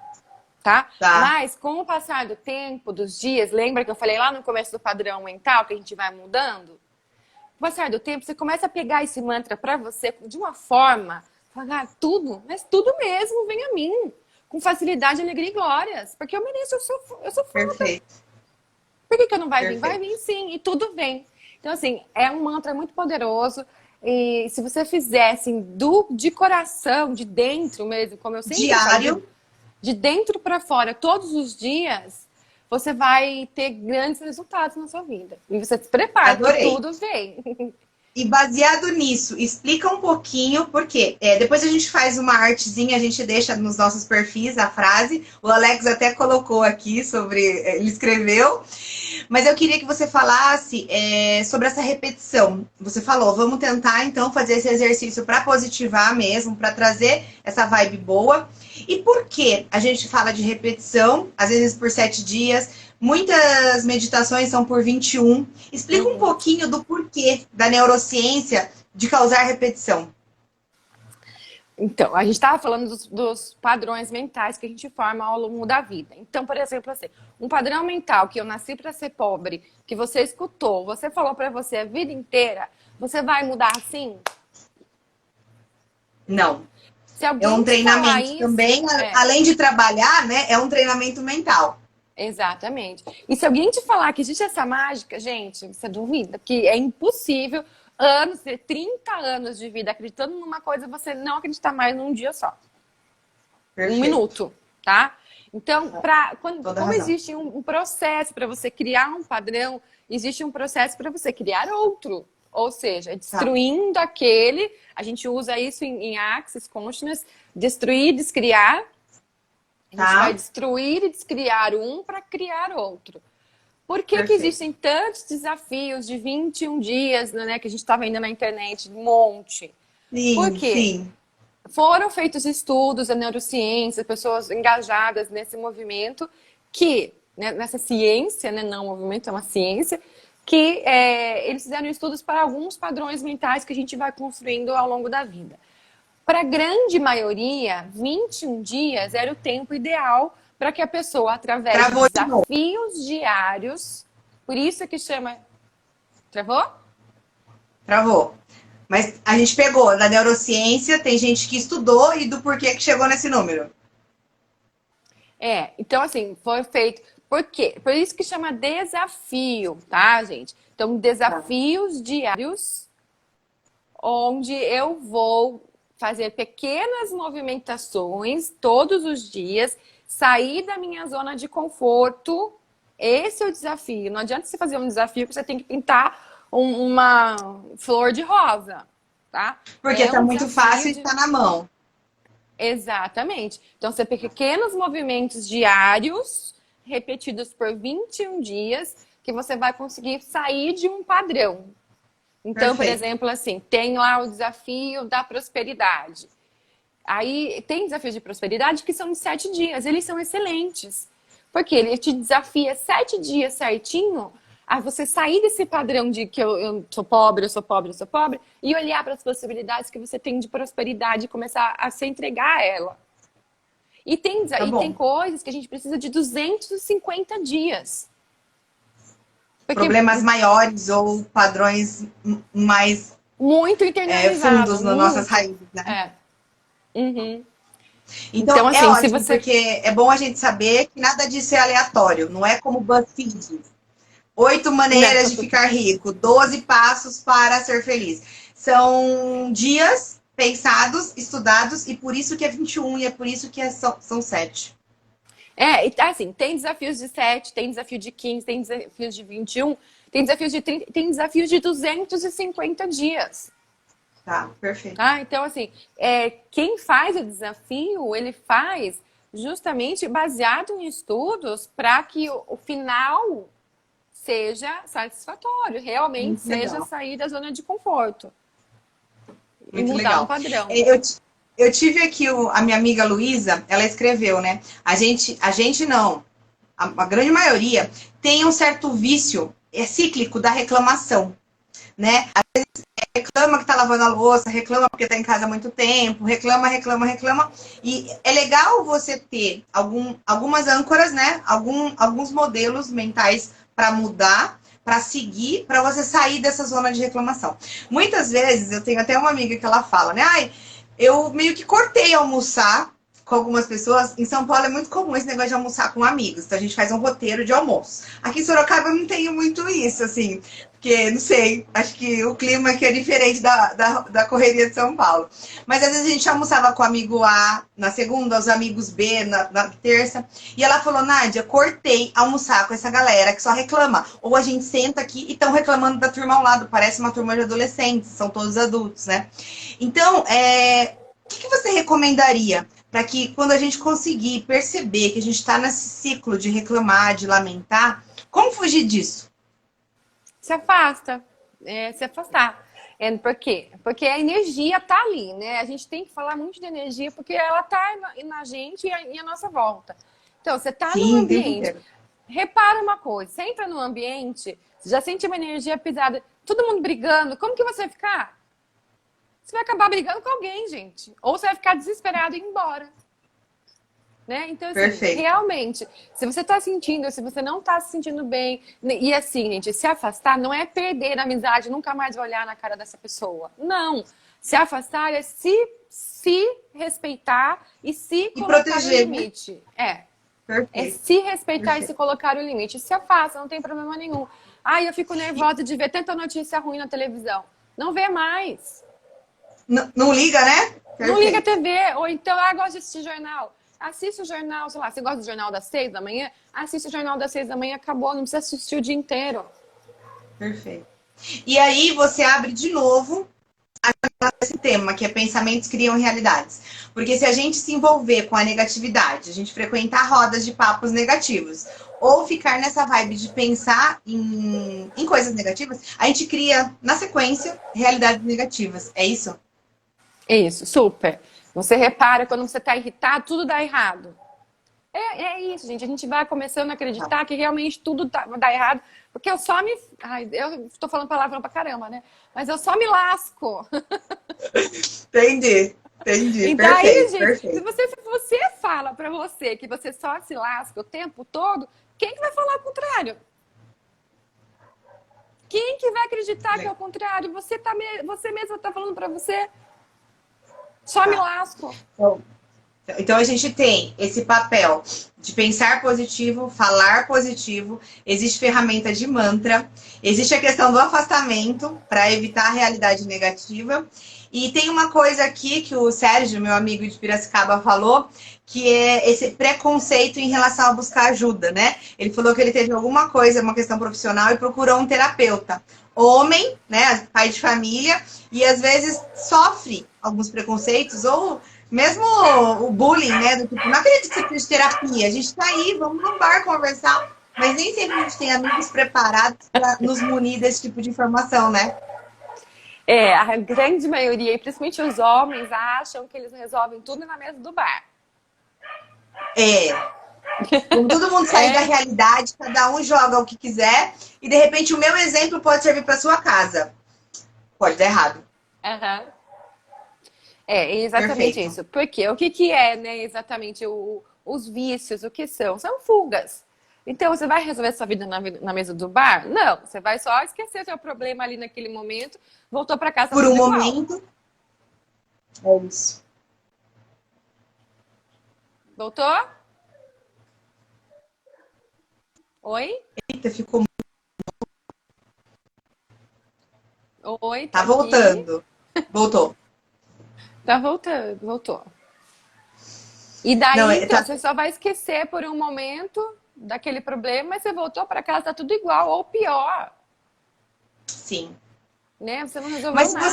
tá? Tá. Mas com o passar do tempo, dos dias, lembra que eu falei lá no começo do padrão mental, que a gente vai mudando? Com o passar do tempo, você começa a pegar esse mantra pra você de uma forma, falar tudo, mas tudo mesmo vem a mim. Com facilidade, alegria e glórias. Porque eu mereço, eu sou foda. Perfeito. Por que não vai vir? Vai Perfeito. vir sim, e tudo vem. Então, assim, é um mantra muito poderoso. E se você fizer, assim, de coração, de dentro mesmo, como eu sempre falo, Diário. de dentro para fora, todos os dias, você vai ter grandes resultados na sua vida. E você se prepara, porque Adorei. tudo vem. E baseado nisso, explica um pouquinho, porque depois a gente faz uma artezinha, a gente deixa nos nossos perfis a frase. O Alex até colocou aqui sobre, ele escreveu. Mas eu queria que você falasse sobre essa repetição. Você falou, vamos tentar então fazer esse exercício para positivar mesmo, para trazer essa vibe boa. E por que a gente fala de repetição, às vezes por 7 dias? Muitas meditações são por 21. Explica um pouquinho do porquê da neurociência de causar repetição. Então, a gente estava falando dos padrões mentais que a gente forma ao longo da vida. Então, por exemplo, assim, um padrão mental que eu nasci para ser pobre, que você escutou, você falou para você a vida inteira, você vai mudar assim? Não. Se alguém É um te falar treinamento isso, também, além de trabalhar, né? É um treinamento mental. exatamente. E se alguém te falar que existe essa mágica, gente, você duvida que é impossível anos, 30 anos de vida acreditando numa coisa, você não acreditar mais num dia só. Perfeito. Um minuto, tá? Então, como razão. existe um processo para você criar um padrão, existe um processo para você criar outro. Ou seja, destruindo aquele, a gente usa isso em Access Consciousness, destruir, descriar. A gente vai destruir e descriar um para criar outro. Por que existem tantos desafios de 21 dias, né, que a gente está vendo na internet, um monte? Sim, Por quê? sim. Foram feitos estudos da neurociência, pessoas engajadas nesse movimento, que, né, nessa ciência, né, não movimento, é uma ciência, que eles fizeram estudos para alguns padrões mentais que a gente vai construindo ao longo da vida. Para a grande maioria, 21 dias era o tempo ideal para que a pessoa, através de desafios diários, por isso que chama... Travou? Travou. Mas a gente pegou da neurociência, tem gente que estudou e do porquê que chegou nesse número. Então assim, foi feito... Por quê? Por isso que chama desafio, tá, gente? Então, desafios diários, onde eu vou fazer pequenas movimentações todos os dias, sair da minha zona de conforto. Esse é o desafio. Não adianta você fazer um desafio que você tem que pintar uma flor de rosa, tá? Porque tá muito fácil e tá na mão. Exatamente. Então, você tem pequenos movimentos diários, repetidos por 21 dias, que você vai conseguir sair de um padrão. Então, por exemplo, assim, tem lá o desafio da prosperidade. Aí tem desafios de prosperidade que são de 7 dias. Eles são excelentes. Porque ele te desafia 7 dias certinho a você sair desse padrão de que eu sou pobre, eu sou pobre, eu sou pobre, e olhar para as possibilidades que você tem de prosperidade e começar a se entregar a ela. E tem coisas que a gente precisa de 250 dias. Porque... Problemas maiores ou padrões mais Muito internalizado. fundos nas nossas raízes, né? É. Uhum. Então, Assim, é se ótimo, você... porque é bom a gente saber que nada disso é aleatório, não é como BuzzFeed. 8 maneiras de Não. ficar rico, 12 passos para ser feliz. São dias pensados, estudados, e por isso que é 21 e é por isso que são 7. E assim, tem desafios de 7, tem desafio de 15, tem desafios de 21, tem desafios de 30, tem desafios de 250 dias. Tá, perfeito. Tá? Então, assim, quem faz o desafio, ele faz justamente baseado em estudos para que o final seja satisfatório, realmente seja Legal. sair da zona de conforto e Muito mudar legal. um padrão. Eu tive aqui a minha amiga Luísa, ela escreveu, né? A gente não, a grande maioria tem um certo vício cíclico da reclamação, né? Às vezes reclama que tá lavando a louça, reclama porque tá em casa há muito tempo, reclama. E é legal você ter algumas âncoras, né? Alguns modelos mentais para mudar, para seguir, para você sair dessa zona de reclamação. Muitas vezes, eu tenho até uma amiga que ela fala, né? Ai, eu meio que cortei almoçar com algumas pessoas. Em São Paulo é muito comum esse negócio de almoçar com amigos. Então a gente faz um roteiro de almoço. Aqui em Sorocaba eu não tenho muito isso, assim. Porque, não sei, acho que o clima aqui é diferente da correria de São Paulo. Mas às vezes a gente almoçava com o amigo A na segunda, os amigos B na terça. E ela falou, Nádia, cortei almoçar com essa galera que só reclama. Ou a gente senta aqui e estão reclamando da turma ao lado. Parece uma turma de adolescentes, são todos adultos, né? Então, o que você recomendaria para que quando a gente conseguir perceber que a gente está nesse ciclo de reclamar, de lamentar, como fugir disso? Se afasta, se afastar. Por quê? Porque a energia tá ali, né? A gente tem que falar muito de energia porque ela tá na gente e à nossa volta. Então, você tá num ambiente, repara uma coisa, você entra num ambiente, você já sente uma energia pesada, todo mundo brigando, como que você vai ficar? Você vai acabar brigando com alguém, gente. Ou você vai ficar desesperado e ir embora. Né? Então, assim, realmente, se você tá sentindo, se você não tá se sentindo bem, e assim, gente, se afastar não é perder a amizade, nunca mais olhar na cara dessa pessoa. Não. Se afastar é se respeitar e se colocar proteger, no limite. Né? É se respeitar e se colocar no limite. Se afasta, não tem problema nenhum. Eu fico nervosa de ver tanta notícia ruim na televisão. Não vê mais. Não liga, né? Não liga a TV. Ou então, gosto de assistir jornal. Assiste o jornal, sei lá, você gosta do jornal das 6 da manhã? Assiste o jornal das 6 da manhã, acabou, não precisa assistir o dia inteiro. Perfeito. E aí você abre de novo esse tema, que é pensamentos criam realidades. Porque se a gente se envolver com a negatividade, a gente frequentar rodas de papos negativos, ou ficar nessa vibe de pensar em coisas negativas, a gente cria, na sequência, realidades negativas. É isso? É isso, super. Você repara quando você está irritado, tudo dá errado. É isso, gente. A gente vai começando a acreditar que realmente tudo dá errado. Porque eu só me... eu estou falando palavrão pra caramba, né? Mas eu só me lasco. Entendi. Então aí, gente, se você fala pra você que você só se lasca o tempo todo, quem que vai falar o contrário? Quem que vai acreditar que é o contrário? Você mesmo está falando pra você. Só me lasco. Então a gente tem esse papel de pensar positivo, falar positivo, existe ferramenta de mantra, existe a questão do afastamento para evitar a realidade negativa. E tem uma coisa aqui que o Sérgio, meu amigo de Piracicaba, falou, que é esse preconceito em relação a buscar ajuda, né? Ele falou que ele teve alguma coisa, uma questão profissional, e procurou um terapeuta. Homem, né, pai de família, e às vezes sofre alguns preconceitos, ou mesmo o bullying, né, do tipo, não acredito que você precisa de terapia, a gente tá aí, vamos no bar conversar, mas nem sempre a gente tem amigos preparados para nos munir desse tipo de informação, né? A grande maioria, e principalmente os homens, acham que eles resolvem tudo na mesa do bar. Como todo mundo sair da realidade, cada um joga o que quiser, e de repente o meu exemplo pode servir para sua casa. Pode dar errado. Uhum. É exatamente Perfeito. isso. Porque o que é, né, exatamente os vícios, o que são? São fugas. Então, você vai resolver sua vida na mesa do bar? Não, você vai só esquecer seu problema ali naquele momento, voltou para casa Por um tudo igual. momento. É isso. Voltou? Oi? Eita, ficou. Oi, Tá aqui. voltando. Voltou. Tá voltando, voltou. E daí, Não, então, tá. você só vai esquecer por um momento daquele problema, mas você voltou para casa, tá tudo igual, ou pior, Sim. né? Você não resolveu Mas nada.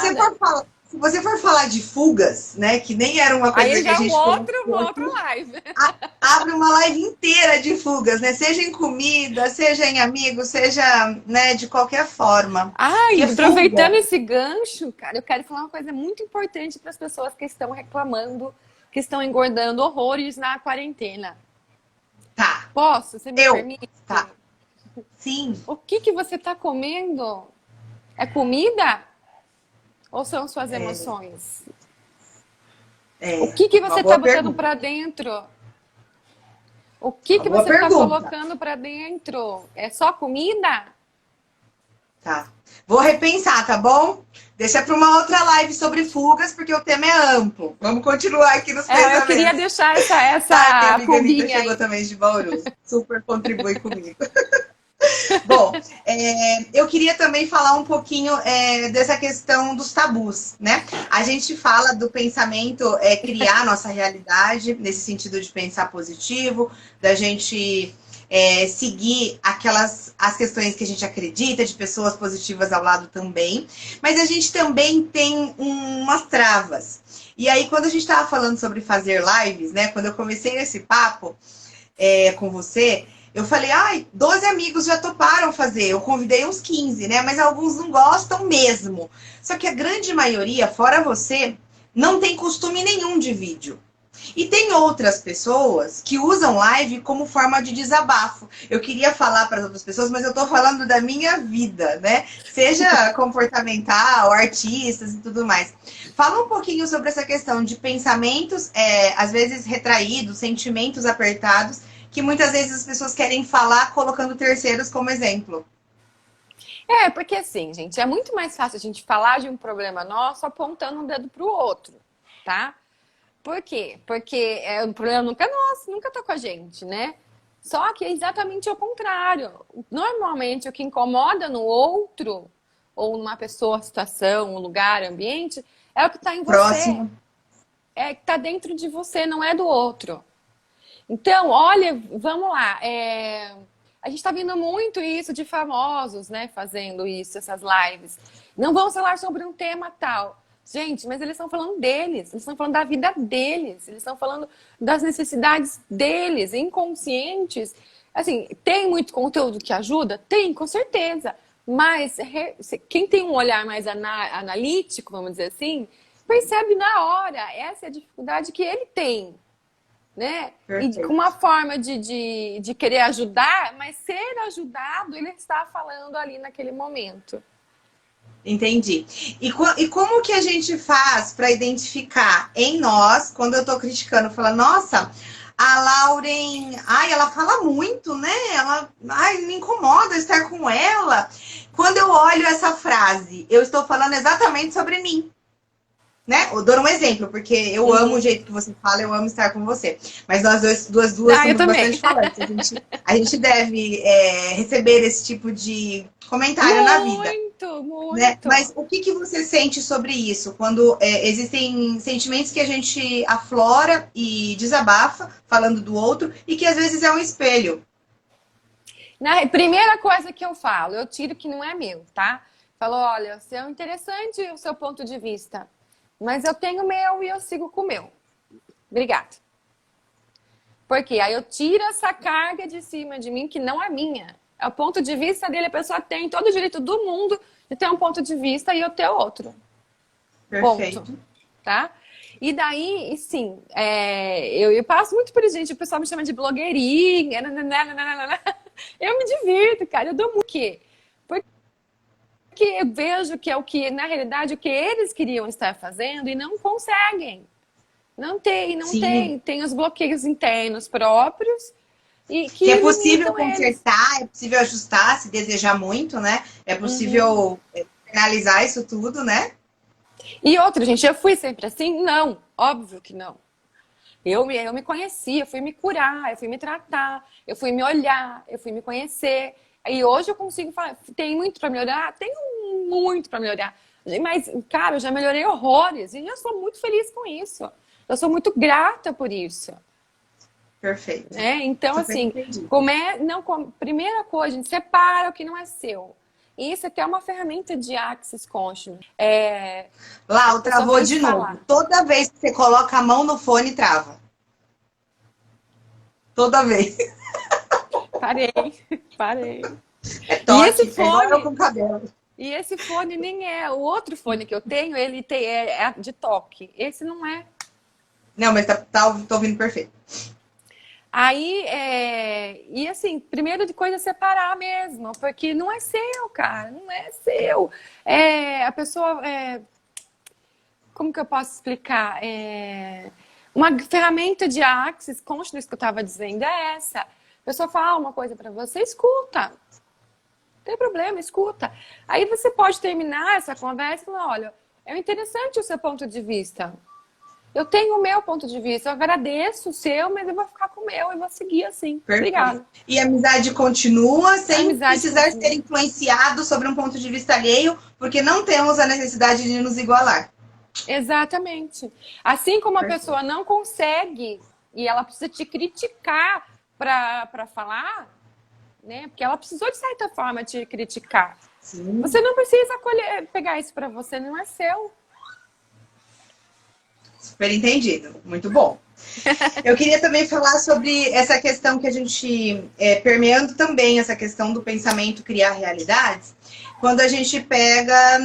se você for falar de fugas, né, que nem era uma coisa Aí que a já é gente uma outra live. abre uma live inteira de fugas, né? Seja em comida, seja em amigos, seja, né, de qualquer forma. Ai, Porque aproveitando fuga, esse gancho, cara, eu quero falar uma coisa muito importante para as pessoas que estão reclamando, que estão engordando horrores na quarentena. tá. Posso? Você me permite? Tá. Sim. O que você está comendo? É comida? Ou são suas emoções? O que você uma está boa botando pergunta. para dentro? O que Uma boa você está pergunta. colocando para dentro? É só comida? Tá. Vou repensar, tá bom? Deixa para uma outra live sobre fugas, porque o tema é amplo. Vamos continuar aqui nos pensamentos. Eu queria deixar Tá, minha essa amiga Anitta pulguinha chegou aí. também de Bauru. Super contribui comigo. Bom, eu queria também falar um pouquinho dessa questão dos tabus, né? A gente fala do pensamento criar a nossa realidade, nesse sentido de pensar positivo, da gente seguir as questões que a gente acredita, de pessoas positivas ao lado também, mas a gente também tem umas travas. E aí, quando a gente estava falando sobre fazer lives, né? Quando eu comecei esse papo com você, eu falei, 12 amigos já toparam fazer. Eu convidei uns 15, né? Mas alguns não gostam mesmo. Só que a grande maioria, fora você, não tem costume nenhum de vídeo. E tem outras pessoas que usam live como forma de desabafo. Eu queria falar para as outras pessoas, mas eu estou falando da minha vida, né? Seja comportamental, artistas e tudo mais. Fala um pouquinho sobre essa questão de pensamentos, às vezes retraídos, sentimentos apertados, que muitas vezes as pessoas querem falar colocando terceiros como exemplo. Porque assim, gente, é muito mais fácil a gente falar de um problema nosso apontando um dedo pro outro, tá? Por quê? Porque o problema nunca é nosso, nunca tá com a gente, né? Só que é exatamente o contrário. Normalmente, o que incomoda no outro, ou numa pessoa, situação, um lugar, ambiente, é o que tá em você. Próximo. É que tá dentro de você, não é do outro. Então, olha, vamos lá. A gente está vendo muito isso de famosos, né? Fazendo isso, essas lives. Não vamos falar sobre um tema tal. Gente, mas eles estão falando deles. Eles estão falando da vida deles. Eles estão falando das necessidades deles, inconscientes. Assim, tem muito conteúdo que ajuda? Tem, com certeza. Mas quem tem um olhar mais analítico, vamos dizer assim, percebe na hora. Essa é a dificuldade que ele tem. Né? E com uma forma de querer ajudar, mas ser ajudado, ele está falando ali naquele momento. Entendi. E como que a gente faz para identificar em nós, quando eu estou criticando, falando, nossa, a Lauren, ela fala muito, né? Me incomoda estar com ela. Quando eu olho essa frase, eu estou falando exatamente sobre mim. Né? Eu dou um exemplo, porque eu amo o jeito que você fala, eu amo estar com você. Mas nós duas somos bastante falantes. A gente deve receber esse tipo de comentário na vida. Muito. Né? Mas o que você sente sobre isso? Quando existem sentimentos que a gente aflora e desabafa, falando do outro, e que às vezes é um espelho. Primeira coisa que eu falo, eu tiro que não é meu, tá? Falo, olha, é interessante o seu ponto de vista. Mas eu tenho o meu e eu sigo com o meu. Obrigada. Porque aí eu tiro essa carga de cima de mim que não é minha. É o ponto de vista dele. A pessoa tem todo o direito do mundo de ter um ponto de vista e eu ter outro. Perfeito. Ponto. Tá? E daí, sim, eu passo muito por isso, gente. O pessoal me chama de blogueirinha. Eu me divirto, cara. Eu dou muito. Por quê? Porque eu vejo que é o que, na realidade, o que eles queriam estar fazendo e não conseguem. Não tem. Tem os bloqueios internos próprios, e Que é possível limitam eles. consertar, é possível ajustar, se desejar muito, né? É possível finalizar isso tudo, né? E outra, gente, eu fui sempre assim? Não, óbvio que não. Eu me conheci, eu fui me curar, eu fui me tratar, eu fui me olhar, eu fui me conhecer. E hoje eu consigo falar, tem muito para melhorar? Tenho muito para melhorar. Mas, cara, eu já melhorei horrores e eu sou muito feliz com isso. Eu sou muito grata por isso. Perfeito. Né? Então, Super assim, entendi. primeira coisa, a gente separa o que não é seu. E isso aqui é uma ferramenta de Access Consciousness. Lau, A pessoa travou vem te de novo. falar. Toda vez que você coloca a mão no fone, trava. Toda vez. Parei, parei. É E esse toque, é igual eu fone, com o cabelo. e esse fone nem é. O outro fone que eu tenho, é de toque. Esse não é. Não, mas tô ouvindo perfeito. Aí, e assim, primeiro de coisa é separar mesmo, porque não é seu, cara, não é seu. A pessoa, como que eu posso explicar? Uma ferramenta de Access Consciousness que eu estava dizendo é essa. A pessoa fala uma coisa para você, escuta. Não tem problema, escuta. Aí você pode terminar essa conversa e falar, olha, é interessante o seu ponto de vista. Eu tenho o meu ponto de vista, eu agradeço o seu, mas eu vou ficar com o meu e vou seguir assim. Perfeito. Obrigada. E a amizade continua A sem amizade precisar continua. ser influenciado sobre um ponto de vista alheio, porque não temos a necessidade de nos igualar. Exatamente. Assim como a Perfeito. pessoa não consegue e ela precisa te criticar para falar, né? Porque ela precisou de certa forma te criticar. Sim. Você não precisa pegar isso para você, não é seu. Super entendido. Muito bom. Eu queria também falar sobre essa questão que a gente, permeando também essa questão do pensamento criar realidades, quando a gente pega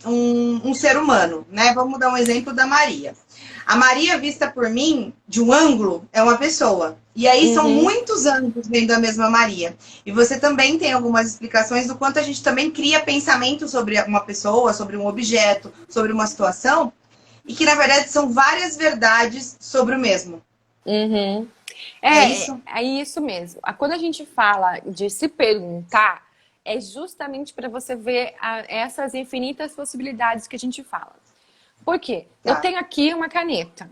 um ser humano, né? Vamos dar um exemplo da Maria. A Maria, vista por mim, de um ângulo, é uma pessoa. E aí são muitos ângulos vendo a mesma Maria. E você também tem algumas explicações do quanto a gente também cria pensamento sobre uma pessoa, sobre um objeto, sobre uma situação, e que, na verdade, são várias verdades sobre o mesmo. Uhum. É isso? É isso mesmo. Quando a gente fala de se perguntar, é justamente para você ver essas infinitas possibilidades que a gente fala. Por quê? Tá. Eu tenho aqui uma caneta.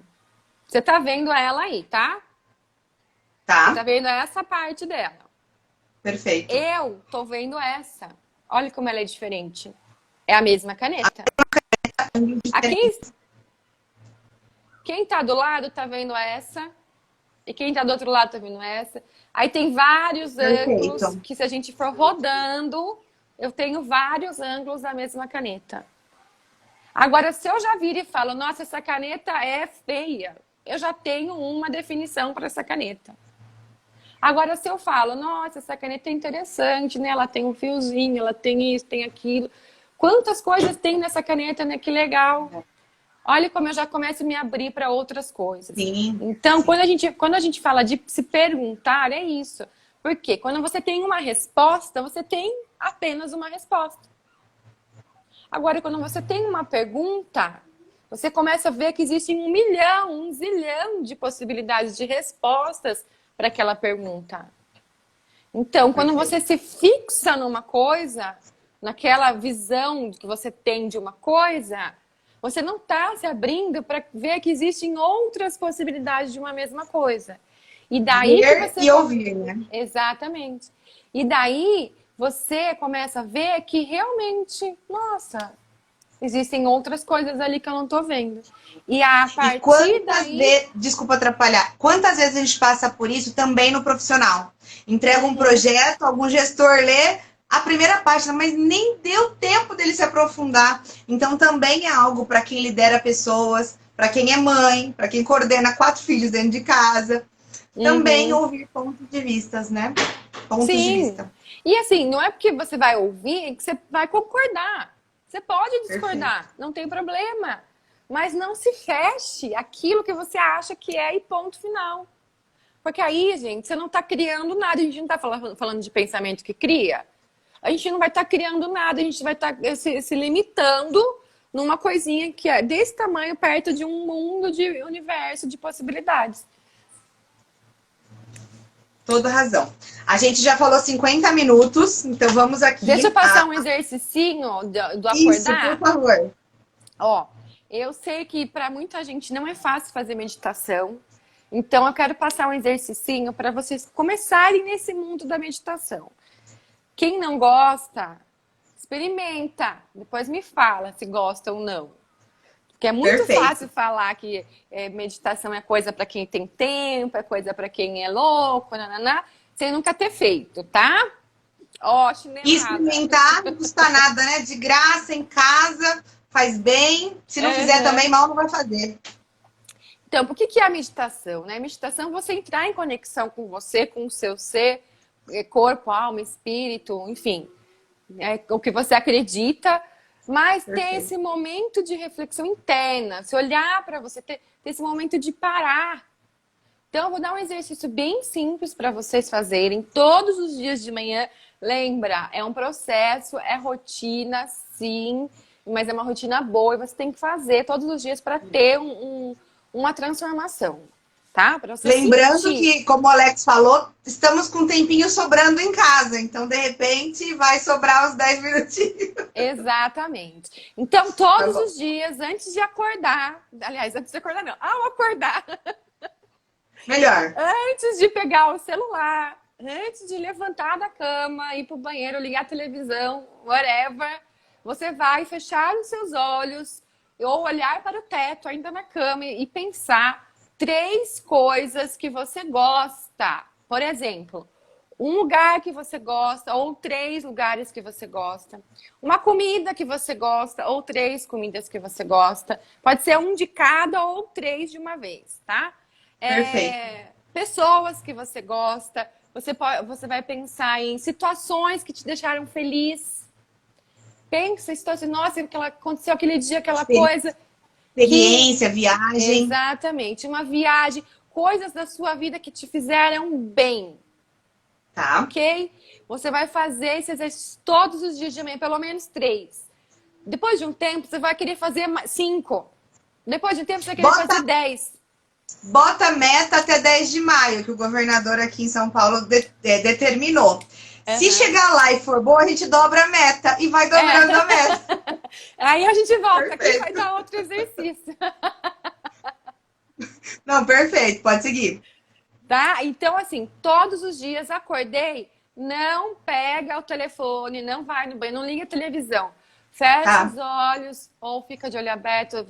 Você tá vendo ela aí, tá? Tá. Você tá vendo essa parte dela. Perfeito. Eu tô vendo essa. Olha como ela é diferente. É a mesma caneta. Quem tá do lado tá vendo essa. E quem tá do outro lado tá vendo essa. Aí tem vários ângulos Perfeito. que se a gente for rodando, eu tenho vários ângulos da mesma caneta. Agora, se eu já vir e falo, nossa, essa caneta é feia, eu já tenho uma definição para essa caneta. Agora, se eu falo, nossa, essa caneta é interessante, né? Ela tem um fiozinho, ela tem isso, tem aquilo. Quantas coisas tem nessa caneta, né? Que legal. Olha como eu já começo a me abrir para outras coisas. Sim. Então, Sim. quando a gente fala de se perguntar, é isso. Porque quando você tem uma resposta, você tem apenas uma resposta. Agora, quando você tem uma pergunta, você começa a ver que existem 1 milhão, 1 zilhão de possibilidades de respostas para aquela pergunta. Então, quando você se fixa numa coisa, naquela visão que você tem de uma coisa, você não está se abrindo para ver que existem outras possibilidades de uma mesma coisa. E daí Ver que você e ouvir, né? Exatamente. E daí você começa a ver que realmente, nossa, existem outras coisas ali que eu não tô vendo. E a E partir quantas daí... vezes, desculpa atrapalhar, quantas vezes a gente passa por isso também no profissional? Entrega um projeto, algum gestor lê a primeira página, mas nem deu tempo dele se aprofundar. Então também é algo para quem lidera pessoas, para quem é mãe, para quem coordena 4 filhos dentro de casa. Também ouvir pontos de vistas, né? Pontos de vista. E assim, não é porque você vai ouvir que você vai concordar. Você pode discordar, não tem problema. Mas não se feche aquilo que você acha que é e ponto final. Porque aí, gente, você não está criando nada. A gente não está falando de pensamento que cria. A gente não vai estar criando nada. A gente vai estar se limitando numa coisinha que é desse tamanho perto de um mundo de universo de possibilidades. Toda razão. A gente já falou 50 minutos, então vamos aqui. Deixa eu passar um exercicinho do acordar. Isso, por favor. Ó, eu sei que para muita gente não é fácil fazer meditação, então eu quero passar um exercicinho para vocês começarem nesse mundo da meditação. Quem não gosta, experimenta, depois me fala se gosta ou não. Porque é muito fácil falar que meditação é coisa para quem tem tempo, é coisa para quem é louco, nananá, sem nunca ter feito, tá? Ó, chinelada. Experimentar não custa nada, né? De graça, em casa, faz bem. Se não fizer também, mal não vai fazer. Então, por que é a meditação? Né? A meditação é você entrar em conexão com você, com o seu ser, corpo, alma, espírito, enfim, o que você acredita, mas ter esse momento de reflexão interna, se olhar para você, ter esse momento de parar. Então, eu vou dar um exercício bem simples para vocês fazerem todos os dias de manhã. Lembra, é um processo, é rotina, sim, mas é uma rotina boa e você tem que fazer todos os dias para ter uma transformação, tá? Pra você lembrando sentir. que, como o Alex falou, estamos com um tempinho sobrando em casa, então de repente vai sobrar os 10 minutinhos. Exatamente. Então, todos os dias, antes de acordar, aliás, antes de acordar não, ao acordar, melhor, antes de pegar o celular, antes de levantar da cama, ir pro banheiro, ligar a televisão, whatever, você vai fechar os seus olhos ou olhar para o teto ainda na cama e pensar 3 coisas que você gosta. Por exemplo, um lugar que você gosta ou 3 lugares que você gosta. Uma comida que você gosta ou 3 comidas que você gosta. Pode ser um de cada ou 3 de uma vez, tá? Perfeito. Pessoas que você gosta. Você vai pensar em situações que te deixaram feliz. Pensa em situações, nossa, aconteceu aquele dia, aquela coisa. Experiência, viagem. Exatamente, uma viagem, coisas da sua vida que te fizeram bem. Tá. Ok? Você vai fazer esse exercício todos os dias de manhã, pelo menos 3. Depois de um tempo, você vai querer fazer 5. Depois de um tempo, você vai querer fazer 10. Bota meta até 10 de maio, que o governador aqui em São Paulo determinou. Se chegar lá e for boa, a gente dobra a meta e vai dobrando a meta. Aí a gente volta aqui e vai dar outro exercício. Não, perfeito, pode seguir. Tá? Então, assim, todos os dias acordei, não pega o telefone, não vai no banho, não liga a televisão. Fecha os olhos ou fica de olho aberto.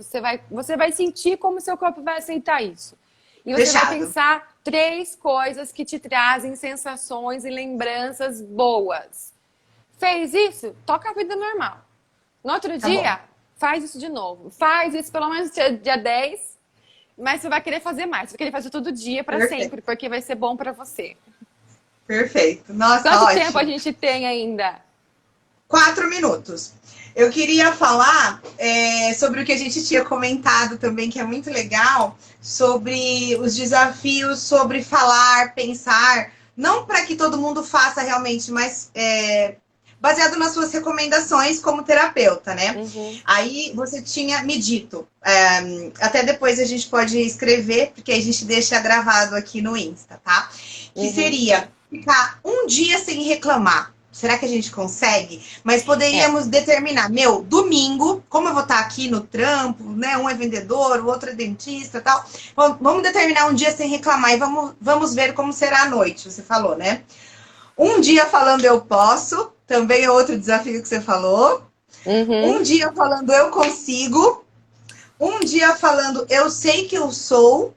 Você vai sentir como seu corpo vai aceitar isso. E você vai pensar 3 coisas que te trazem sensações e lembranças boas. Fez isso? Toca a vida normal. No outro dia, faz isso de novo. Faz isso pelo menos dia 10, mas você vai querer fazer mais. Você vai querer fazer todo dia para sempre, porque vai ser bom para você. Perfeito. Nossa, quanto tempo a gente tem ainda? 4 minutos. Eu queria falar sobre o que a gente tinha comentado também, que é muito legal, sobre os desafios, sobre falar, pensar, não para que todo mundo faça realmente, mas baseado nas suas recomendações como terapeuta, né? Uhum. Aí você tinha me dito, até depois a gente pode escrever, porque a gente deixa gravado aqui no Insta, tá? Que seria ficar um dia sem reclamar. Será que a gente consegue? Mas poderíamos determinar, domingo, como eu vou estar aqui no trampo, né? Um é vendedor, o outro é dentista e tal. Vamos determinar um dia sem reclamar e vamos ver como será a noite, você falou, né? Um dia falando eu posso, também é outro desafio que você falou. Uhum. Um dia falando eu consigo. Um dia falando eu sei que eu sou.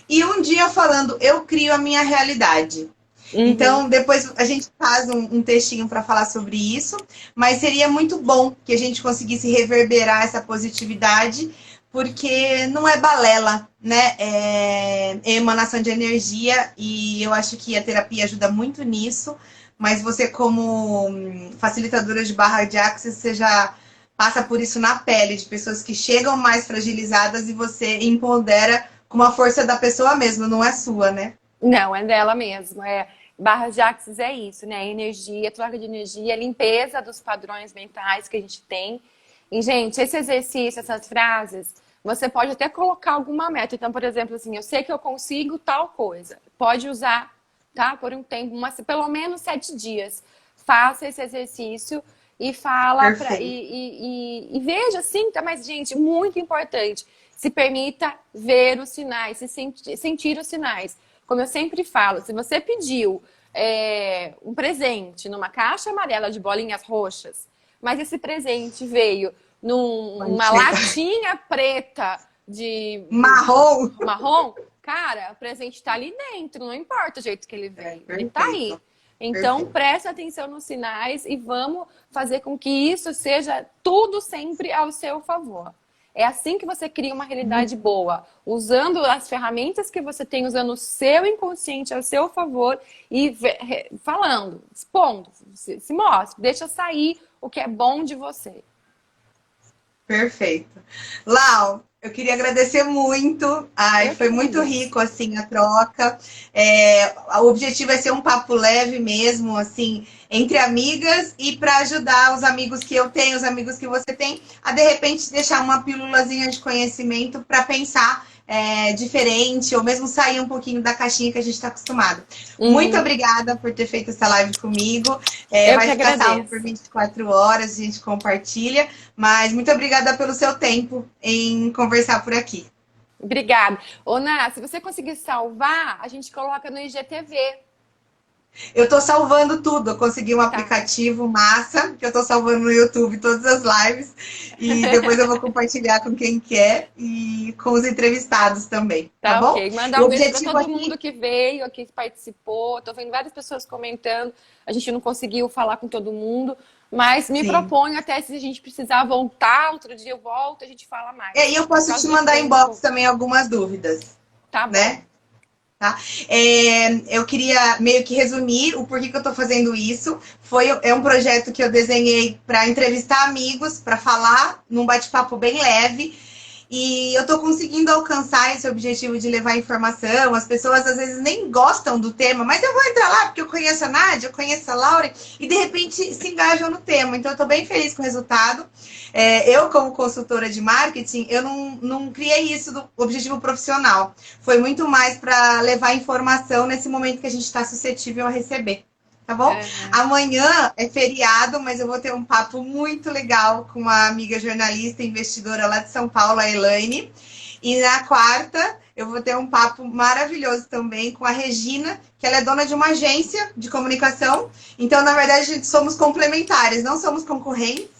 E um dia falando eu crio a minha realidade. Então, depois a gente faz um textinho para falar sobre isso, mas seria muito bom que a gente conseguisse reverberar essa positividade, porque não é balela, né? É emanação de energia e eu acho que a terapia ajuda muito nisso, mas você como facilitadora de barra de access, você já passa por isso na pele, de pessoas que chegam mais fragilizadas e você empodera com a força da pessoa mesmo, não é sua, né? Não, é dela mesmo. Barra de Access é isso, né? Energia, troca de energia, limpeza dos padrões mentais que a gente tem. E, gente, esse exercício, essas frases, você pode até colocar alguma meta. Então, por exemplo, assim, eu sei que eu consigo tal coisa. Pode usar tá? Por um tempo, pelo menos 7 dias. Faça esse exercício e fala e veja, sinta, mas, gente, muito importante, se permita ver os sinais, sentir os sinais. Como eu sempre falo, se você pediu um presente numa caixa amarela de bolinhas roxas, mas esse presente veio numa latinha preta de marrom, cara, o presente tá ali dentro, não importa o jeito que ele veio, ele tá aí. Então, preste atenção nos sinais e vamos fazer com que isso seja tudo sempre ao seu favor. É assim que você cria uma realidade boa, usando as ferramentas que você tem, usando o seu inconsciente ao seu favor e falando, expondo, se mostre, deixa sair o que é bom de você. Perfeito. Lau, eu queria agradecer muito. Foi muito rico, assim, a troca. O objetivo é ser um papo leve mesmo, assim, entre amigas e para ajudar os amigos que eu tenho, os amigos que você tem, a de repente deixar uma pílulazinha de conhecimento para pensar diferente, ou mesmo sair um pouquinho da caixinha que a gente está acostumado. Muito obrigada por ter feito essa live comigo. Vai ficar salvo por 24 horas, a gente compartilha. Mas muito obrigada pelo seu tempo em conversar por aqui. Obrigada. Ô, Ná, se você conseguir salvar, a gente coloca no IGTV. Eu tô salvando tudo. Eu consegui um aplicativo massa, que eu tô salvando no YouTube todas as lives. E depois eu vou compartilhar com quem quer e com os entrevistados também. Tá bom? Ok. Mandar um beijo pra todo mundo que veio, que participou. Tô vendo várias pessoas comentando. A gente não conseguiu falar com todo mundo. Mas me proponho até, se a gente precisar voltar, outro dia eu volto, a gente fala mais. E eu posso te mandar inbox também algumas dúvidas. Tá bom. Né? Tá? Eu queria meio que resumir o porquê que eu tô fazendo isso. É um projeto que eu desenhei para entrevistar amigos, para falar num bate-papo bem leve. E eu tô conseguindo alcançar esse objetivo de levar informação. As pessoas às vezes nem gostam do tema, mas eu vou entrar lá porque eu conheço a Nádia, eu conheço a Laura, e de repente se engajam no tema. Então eu tô bem feliz com o resultado. Eu, como consultora de marketing, eu não criei isso do objetivo profissional. Foi muito mais para levar informação nesse momento que a gente está suscetível a receber. Tá bom? Amanhã é feriado, mas eu vou ter um papo muito legal com uma amiga jornalista, investidora lá de São Paulo, a Elaine. E na quarta, eu vou ter um papo maravilhoso também com a Regina, que ela é dona de uma agência de comunicação. Então, na verdade, a gente somos complementares, não somos concorrentes.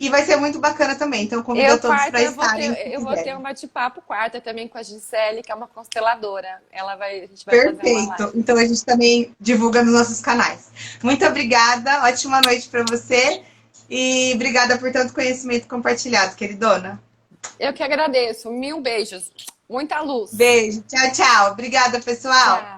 E vai ser muito bacana também. Então, convido todos para estarem. Eu vou ter um bate-papo quarta também com a Gisele, que é uma consteladora. A gente vai Perfeito. fazer uma live. Então, a gente também divulga nos nossos canais. Muito obrigada. Ótima noite para você. E obrigada por tanto conhecimento compartilhado, queridona. Eu que agradeço. 1000 beijos. Muita luz. Beijo. Tchau, tchau. Obrigada, pessoal. Tchau.